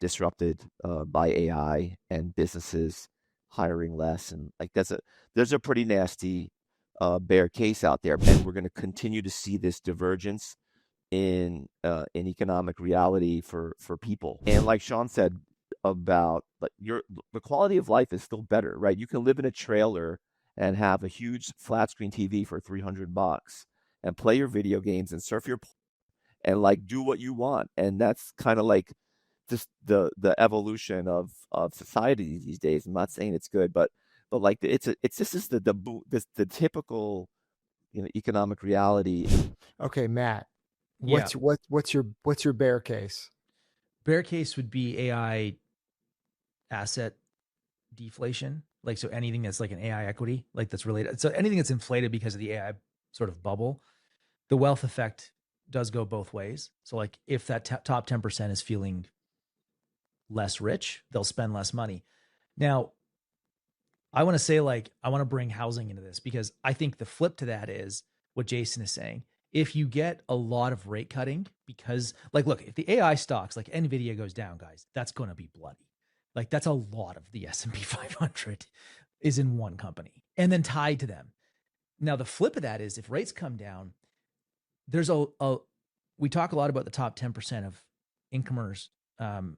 disrupted by AI, and businesses hiring less, and like there's a pretty nasty bear case out there, and we're going to continue to see this divergence in economic reality for people. And like Sean said about, like, the quality of life is still better, right? You can live in a trailer and have a huge flat screen TV for $300 and play your video games and surf your and like do what you want. And that's kind of like just the evolution of society these days. I'm not saying it's good, but like this is the typical, economic reality. Okay, Matt, what's your bear case? Bear case would be AI asset deflation. Like, so anything that's like an AI equity, like that's related. So anything that's inflated because of the AI sort of bubble, the wealth effect does go both ways. So like if that top 10% is feeling less rich, they'll spend less money. Now, I want to say, like, I want to bring housing into this, because I think the flip to that is what Jason is saying. If you get a lot of rate cutting, because like, look, if the AI stocks like NVIDIA goes down, guys, that's going to be bloody. Like, that's a lot of the S&P 500 is in one company and then tied to them. Now, the flip of that is if rates come down, there's we talk a lot about the top 10% of incomers and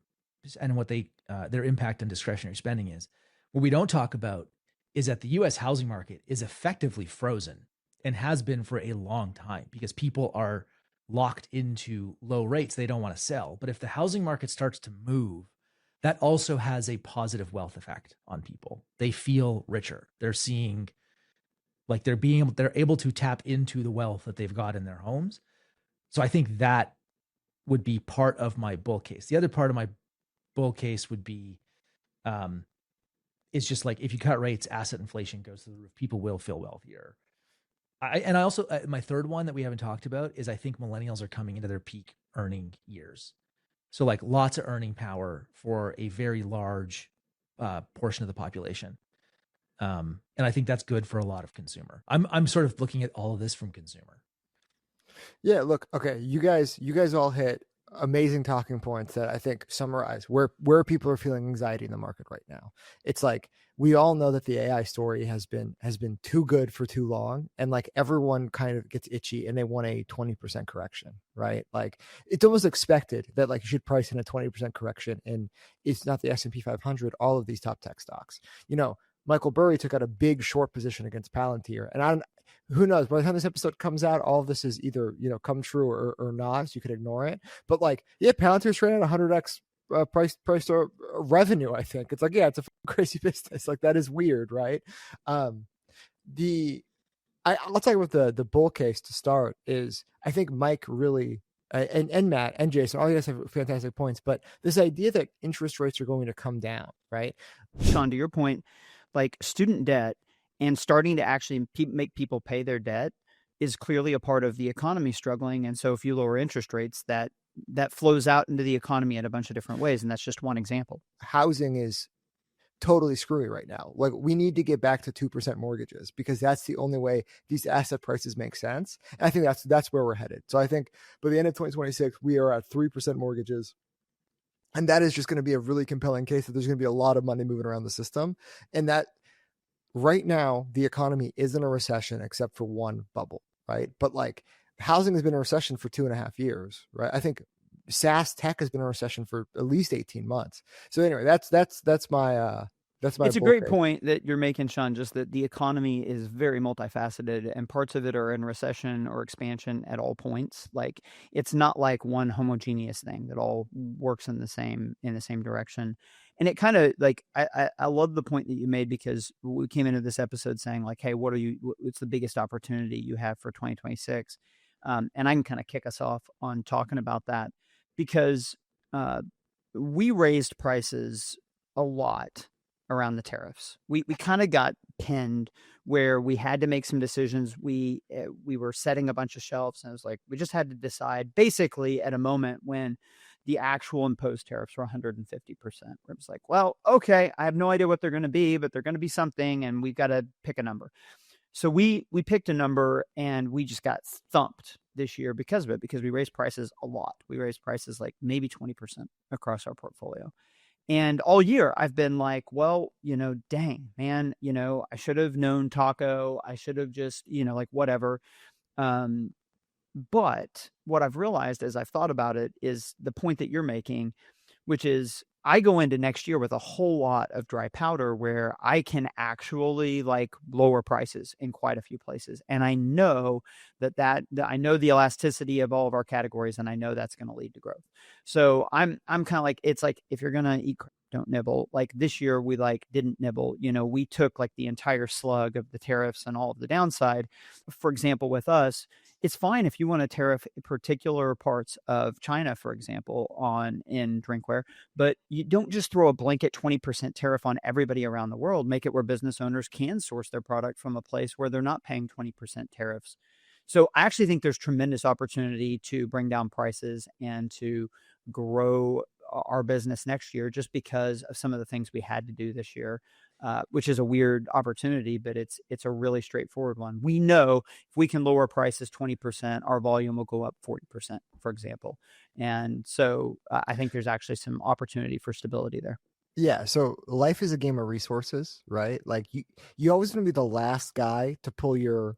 what their impact on discretionary spending is. What we don't talk about is that the U.S. housing market is effectively frozen and has been for a long time, because people are locked into low rates. They don't want to sell. But if the housing market starts to move, that also has a positive wealth effect on people. They feel richer. They're seeing, like, they're able to tap into the wealth that they've got in their homes. So I think that would be part of my bull case. The other part of my bull case would be it's just like if you cut rates, asset inflation goes to the roof. People will feel wealthier. I also, my third one that we haven't talked about is I think millennials are coming into their peak earning years. So like lots of earning power for a very large portion of the population. And I think that's good for a lot of consumer. I'm sort of looking at all of this from consumer. Yeah, look, okay, you guys all hit amazing talking points that I think summarize where people are feeling anxiety in the market right now. It's like we all know that the AI story has been too good for too long, and like everyone kind of gets itchy and they want a 20% correction, right? Like it's almost expected that like you should price in a 20% correction, and it's not the S&P 500, all of these top tech stocks. You know, Michael Burry took out a big short position against Palantir, and who knows, by the time this episode comes out, all of this is either, you know, come true or not, so you could ignore it. But like, yeah, Palantir's trading at 100x price to revenue, I think. It's like, yeah, it's a crazy business. Like, that is weird, right? I'll talk about the bull case to start is, I think Mike really, and Matt and Jason, all you guys have fantastic points, but this idea that interest rates are going to come down, right? Sean, to your point, like student debt and starting to actually make people pay their debt is clearly a part of the economy struggling. And so if you lower interest rates, that flows out into the economy in a bunch of different ways. And that's just one example. Housing is totally screwy right now. Like we need to get back to 2% mortgages because that's the only way these asset prices make sense. And I think that's where we're headed. So I think by the end of 2026, we are at 3% mortgages. And that is just going to be a really compelling case that there's going to be a lot of money moving around the system. And that right now, the economy is in a recession except for one bubble, right? But like housing has been in a recession for 2.5 years, right? I think SaaS tech has been in a recession for at least 18 months. So anyway, that's my it's a great point that you're making, Sean, just that the economy is very multifaceted and parts of it are in recession or expansion at all points. Like it's not like one homogeneous thing that all works in the same direction. And it kind of like, I love the point that you made because we came into this episode saying like, hey, what's the biggest opportunity you have for 2026? And I can kind of kick us off on talking about that because we raised prices a lot around the tariffs. We kind of got pinned where we had to make some decisions. We were setting a bunch of shelves and it was like, we just had to decide basically at a moment when the actual imposed tariffs were 150%. Where it was like, well, okay, I have no idea what they're going to be, but they're going to be something and we've got to pick a number. So we picked a number and we just got thumped this year because of it, because we raised prices a lot. We raised prices like maybe 20% across our portfolio. And all year I've been like, well, dang, man, I should have known taco. I should have just, like whatever. But what I've realized as I've thought about it is the point that you're making, which is I go into next year with a whole lot of dry powder where I can actually like lower prices in quite a few places. And I know that I know the elasticity of all of our categories, and I know that's going to lead to growth. So I'm kind of like, it's like, if you're going to eat, don't nibble. Like this year, we like didn't nibble, we took like the entire slug of the tariffs and all of the downside. For example, with us, it's fine if you want to tariff particular parts of China, for example, in drinkware, but you don't just throw a blanket 20% tariff on everybody around the world. Make it where business owners can source their product from a place where they're not paying 20% tariffs. So I actually think there's tremendous opportunity to bring down prices and to grow our business next year just because of some of the things we had to do this year, which is a weird opportunity, but it's a really straightforward one. We know if we can lower prices 20%, our volume will go up 40%, for example. And so I think there's actually some opportunity for stability there. Yeah. So life is a game of resources, right? Like you always want to be the last guy to pull your,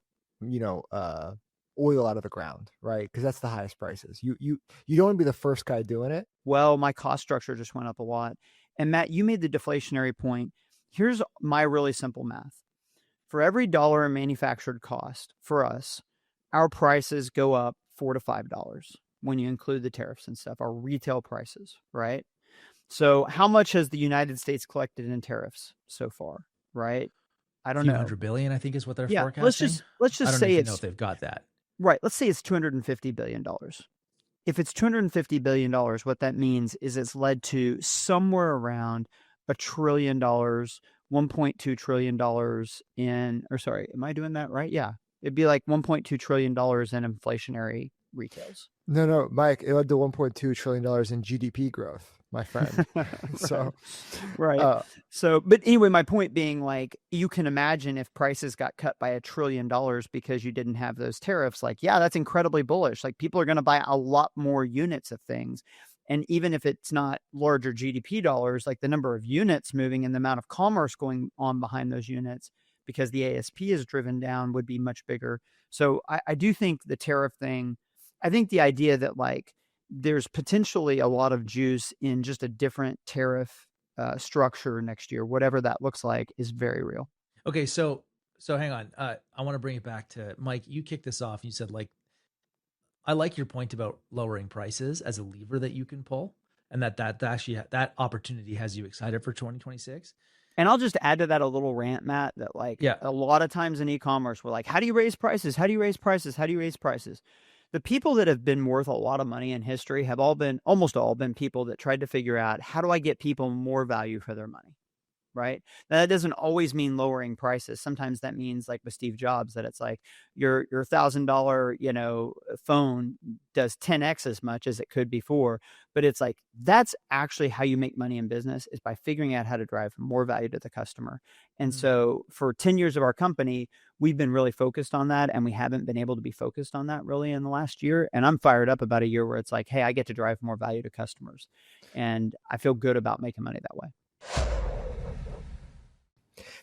oil out of the ground, right? Because that's the highest prices. You don't want to be the first guy doing it. Well, my cost structure just went up a lot. And Matt, you made the deflationary point. Here's my really simple math. For every dollar in manufactured cost for us, our prices go up $4 to $5 when you include the tariffs and stuff, our retail prices, right? So how much has the United States collected in tariffs so far, right? I don't know. $100 billion, I think, is what they're forecasting. Let's just say know if they've got that. Right. Let's say it's $250 billion. If it's $250 billion, what that means is it's led to somewhere around $1 trillion $1.2 trillion am I doing that right? Yeah. It'd be like $1.2 trillion in inflationary retails. No, Mike, it led to $1.2 trillion in GDP growth, my friend. So, right. But anyway, my point being, like, you can imagine if prices got cut by $1 trillion because you didn't have those tariffs, like, yeah, that's incredibly bullish. Like, people are going to buy a lot more units of things. And even if it's not larger GDP dollars, like the number of units moving and the amount of commerce going on behind those units, because the ASP is driven down, would be much bigger. So I do think the tariff thing, I think the idea that, like, there's potentially a lot of juice in just a different tariff structure next year, whatever that looks like, is very real. Okay, so hang on. I want to bring it back to Mike. You kicked this off. You said, like, I like your point about lowering prices as a lever that you can pull, and that actually that opportunity has you excited for 2026. And I'll just add to that a little rant, Matt, that, like, a lot of times in e-commerce, we're like, how do you raise prices? How do you raise prices? How do you raise prices? The people that have been worth a lot of money in history have almost all been people that tried to figure out, how do I get people more value for their money? Right. Now, that doesn't always mean lowering prices. Sometimes that means, like with Steve Jobs, that it's like your $1,000, phone does 10x as much as it could before. But it's like, that's actually how you make money in business, is by figuring out how to drive more value to the customer. And so for 10 years of our company, we've been really focused on that, and we haven't been able to be focused on that really in the last year. And I'm fired up about a year where it's like, hey, I get to drive more value to customers, and I feel good about making money that way.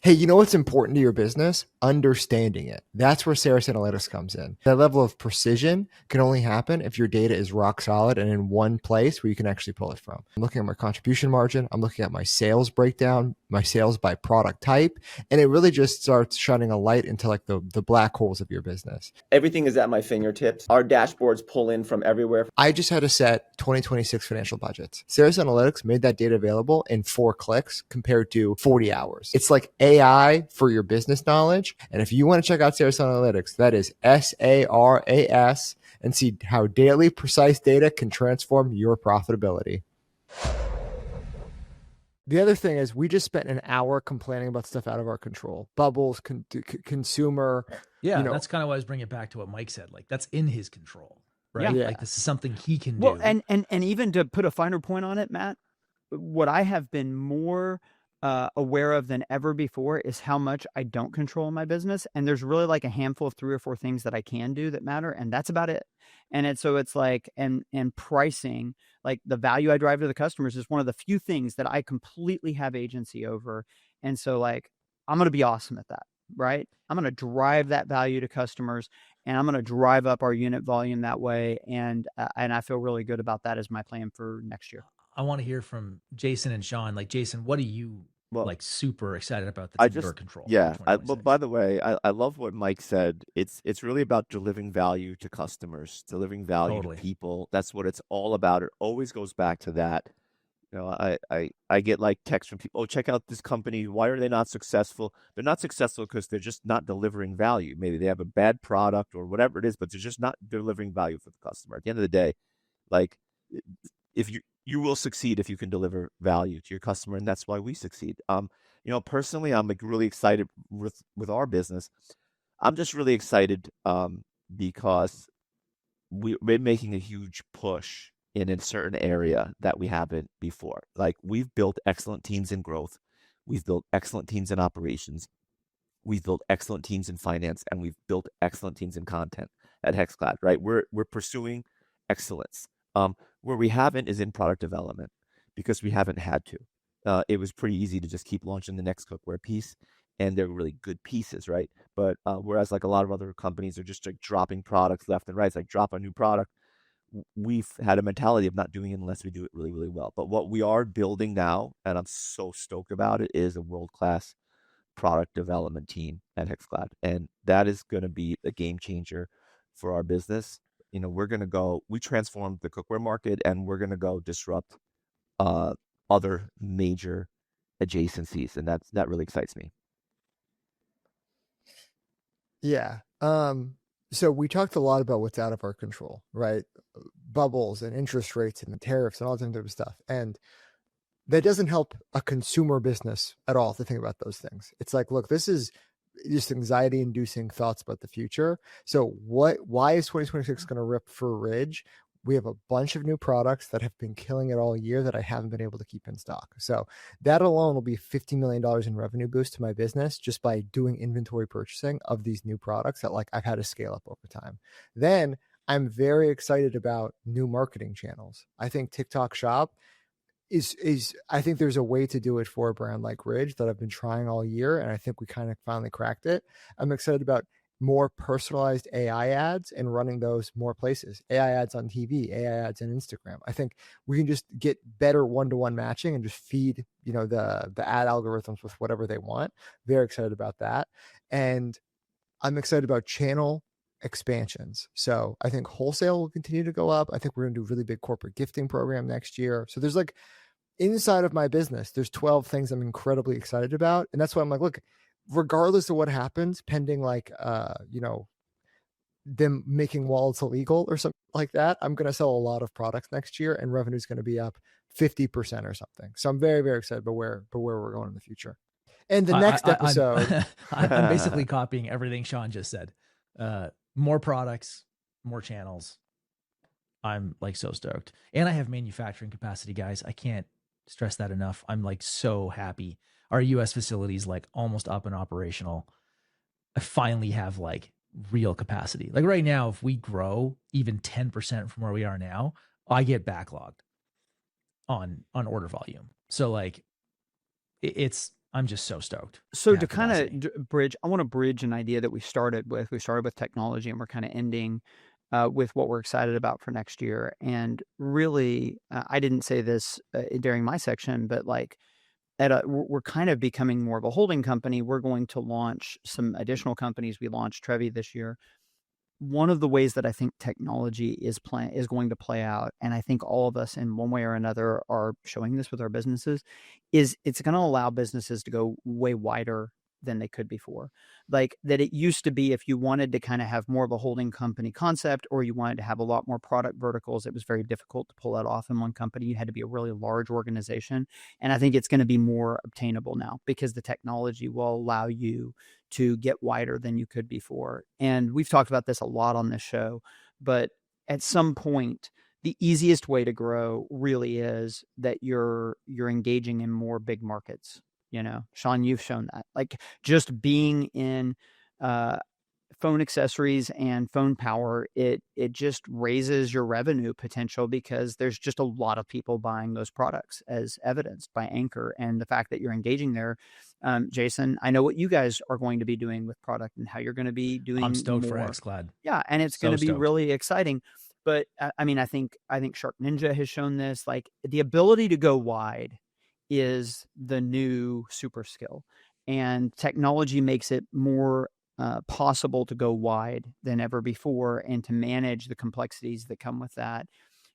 Hey, you know what's important to your business? Understanding it. That's where Saras Analytics comes in. That level of precision can only happen if your data is rock solid and in one place where you can actually pull it from. I'm looking at my contribution margin. I'm looking at my sales breakdown, my sales by product type, and it really just starts shining a light into, like, the black holes of your business. Everything is at my fingertips. Our dashboards pull in from everywhere. I just had to set 2026 financial budgets. Saras Analytics made that data available in 4 clicks compared to 40 hours. It's like AI for your business knowledge. And if you want to check out Saras Analytics, that is SARAS, and see how daily precise data can transform your profitability. The other thing is, we just spent an hour complaining about stuff out of our control. Bubbles, consumer. Yeah, that's kind of why I was bringing it back to what Mike said. Like, that's in his control, right? Yeah. Like, this is something he can do. Well, and even to put a finer point on it, Matt, what I have been more aware of than ever before is how much I don't control in my business. And there's really like a handful of 3 or 4 things that I can do that matter, and that's about it. And it's like, and pricing, like the value I drive to the customers, is one of the few things that I completely have agency over. And so, like, I'm going to be awesome at that, right? I'm going to drive that value to customers, and I'm going to drive up our unit volume that way. And I feel really good about that as my plan for next year. I want to hear from Jason and Sean. Like, Jason, what are you like super excited about the timber control? Yeah. Well, by the way, I love what Mike said. It's really about delivering value to customers, delivering value to people. That's what it's all about. It always goes back to that. You know, I get like texts from people, oh, check out this company. Why are they not successful? They're not successful because they're just not delivering value. Maybe they have a bad product or whatever it is, but they're just not delivering value for the customer. At the end of the day, like, if you will succeed if you can deliver value to your customer, and that's why we succeed. Personally, I'm like really excited with our business. I'm just really excited because we're making a huge push in a certain area that we haven't before. Like, we've built excellent teams in growth, we've built excellent teams in operations, we've built excellent teams in finance, and we've built excellent teams in content at HexClad. Right? We're pursuing excellence. Where we haven't is in product development, because we haven't had to. It was pretty easy to just keep launching the next cookware piece, and they're really good pieces, right? But whereas like a lot of other companies are just like dropping products left and right, it's like drop a new product. We've had a mentality of not doing it unless we do it really, really well. But what we are building now, and I'm so stoked about it, is a world-class product development team at HexClad, and that is going to be a game changer for our business. We transformed the cookware market, and we're going to go disrupt other major adjacencies. And that really excites me. Yeah. So we talked a lot about what's out of our control, right? Bubbles and interest rates and the tariffs and all that type of stuff. And that doesn't help a consumer business at all to think about those things. It's like, look, this is just anxiety inducing thoughts about the future. So why is 2026 going to rip for Ridge? We have a bunch of new products that have been killing it all year that I haven't been able to keep in stock. So that alone will be $50 million in revenue boost to my business just by doing inventory purchasing of these new products that like I've had to scale up over time. Then I'm very excited about new marketing channels. I think TikTok Shop is I think there's a way to do it for a brand like Ridge that I've been trying all year, and I think we kind of finally cracked it. I'm excited about more personalized AI ads and running those more places. AI ads on TV, AI ads on Instagram. I think we can just get better one-to-one matching and just feed, the ad algorithms with whatever they want. Very excited about that. And I'm excited about channel expansions. So I think wholesale will continue to go up. I think we're going to do a really big corporate gifting program next year. So there's like inside of my business, there's 12 things I'm incredibly excited about. And that's why I'm like, look, regardless of what happens, pending like, them making wallets illegal or something like that, I'm going to sell a lot of products next year and revenue is going to be up 50% or something. So I'm very, very excited about where we're going in the future. And the next episode, I'm basically copying everything Sean just said. More products, more channels. I'm like so stoked. And I have manufacturing capacity, guys. I can't stress that enough. I'm like so happy. Our US facility is like almost up and operational. I finally have like real capacity. Like right now, if we grow even 10% from where we are now, I get backlogged on order volume. So like I'm just so stoked. So to kind of bridge, I want to bridge an idea that we started with. We started with technology and we're kind of ending with what we're excited about for next year. And really, I didn't say this during my section, but like we're kind of becoming more of a holding company. We're going to launch some additional companies. We launched Trevi this year. One of the ways that I think technology is going to play out, and I think all of us in one way or another are showing this with our businesses, is it's going to allow businesses to go way wider than they could before. Like that it used to be if you wanted to kind of have more of a holding company concept or you wanted to have a lot more product verticals, it was very difficult to pull that off in one company. You had to be a really large organization. And I think it's going to be more obtainable now because the technology will allow you to get wider than you could before. And we've talked about this a lot on this show, but at some point, the easiest way to grow really is that you're engaging in more big markets. Sean, you've shown that. Like just being in phone accessories and phone power, it just raises your revenue potential because there's just a lot of people buying those products, as evidenced by Anchor and the fact that you're engaging there. Jason, I know what you guys are going to be doing with product and how you're going to be doing. I'm stoked more. for XCloud. Yeah, and it's going to be really exciting. But I mean, I think Shark Ninja has shown this. Like the ability to go wide is the new super skill, and technology makes it more possible to go wide than ever before and to manage the complexities that come with that.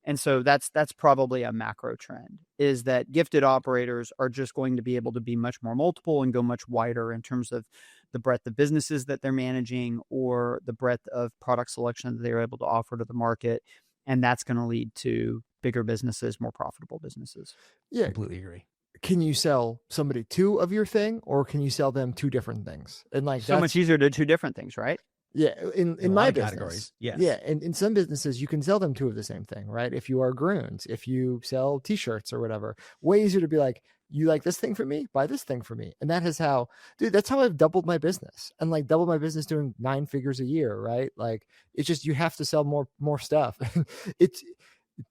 And so that's probably a macro trend, is that gifted operators are just going to be able to be much more multiple and go much wider in terms of the breadth of businesses that they're managing or the breadth of product selection that they're able to offer to the market. And that's going to lead to bigger businesses, more profitable businesses. Yeah, completely agree. Can you sell somebody two of your thing, or can you sell them two different things? And like so much easier to do two different things, right? Yeah, in my business, categories, yes. Yeah, and in some businesses, you can sell them two of the same thing, right? If you are Groons, if you sell T-shirts or whatever, way easier to be like, you like this thing for me, buy this thing for me, and that is how, dude. That's how I've doubled my business, and like doubled my business doing 9 figures a year, right? Like it's just you have to sell more stuff.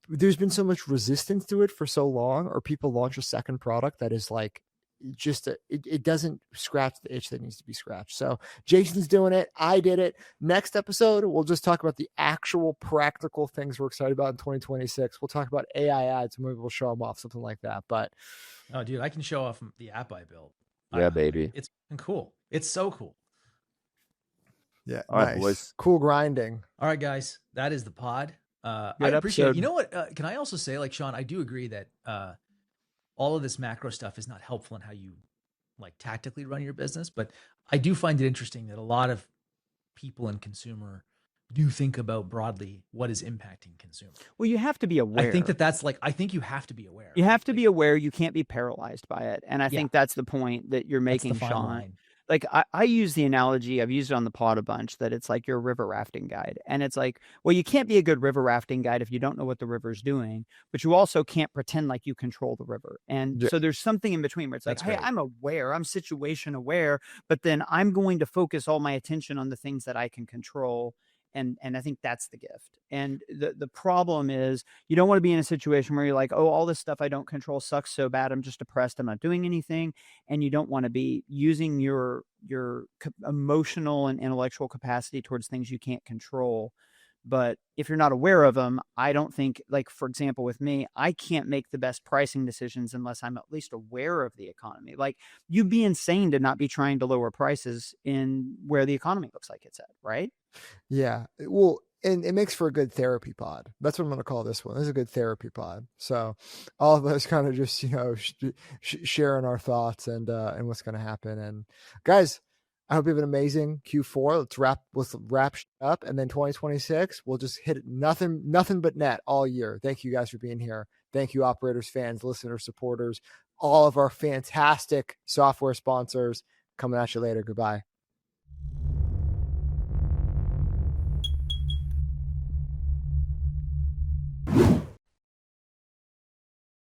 There's been so much resistance to it for so long, or people launch a second product that is like just it doesn't scratch the itch that needs to be scratched. So Jason's doing it. I did it. Next episode, we'll just talk about the actual practical things we're excited about in 2026. We'll talk about AI ads and maybe we'll show them off, something like that. But oh, dude, I can show off the app I built. Yeah, baby. It's cool. It's so cool. Yeah, all right, boys. Cool grinding. All right, guys, that is the pod. I appreciate it. You know what? Can I also say, like Sean, I do agree that all of this macro stuff is not helpful in how you like tactically run your business, but I do find it interesting that a lot of people in consumer do think about broadly what is impacting consumers. Well, you have to be aware. I think that's like, I think you have to be aware. You right? have to Like, be aware. You can't be paralyzed by it. And I Yeah. think that's the point that you're that's making, the fine Sean. line. Like I use the analogy, I've used it on the pod a bunch, that it's like your river rafting guide. And it's like, well, you can't be a good river rafting guide if you don't know what the river's doing, but you also can't pretend like you control the river. And Yeah. so there's something in between where it's like, That's hey, great. I'm aware, I'm situation aware, but then I'm going to focus all my attention on the things that I can control. And I think that's the gift. And the problem is you don't want to be in a situation where you're like, oh, all this stuff I don't control sucks so bad, I'm just depressed, I'm not doing anything. And you don't want to be using your emotional and intellectual capacity towards things you can't control. But if you're not aware of them, I don't think, like, for example, with me, I can't make the best pricing decisions unless I'm at least aware of the economy. Like, you'd be insane to not be trying to lower prices in where the economy looks like it's at, right? Yeah. Well, and it makes for a good therapy pod. That's what I'm going to call this one. This is a good therapy pod. So all of us kind of just, sharing our thoughts and what's going to happen. And guys, I hope you have an amazing Q4. Let's wrap up. And then 2026, we'll just hit nothing but net all year. Thank you guys for being here. Thank you, operators, fans, listeners, supporters, all of our fantastic software sponsors. Coming at you later. Goodbye.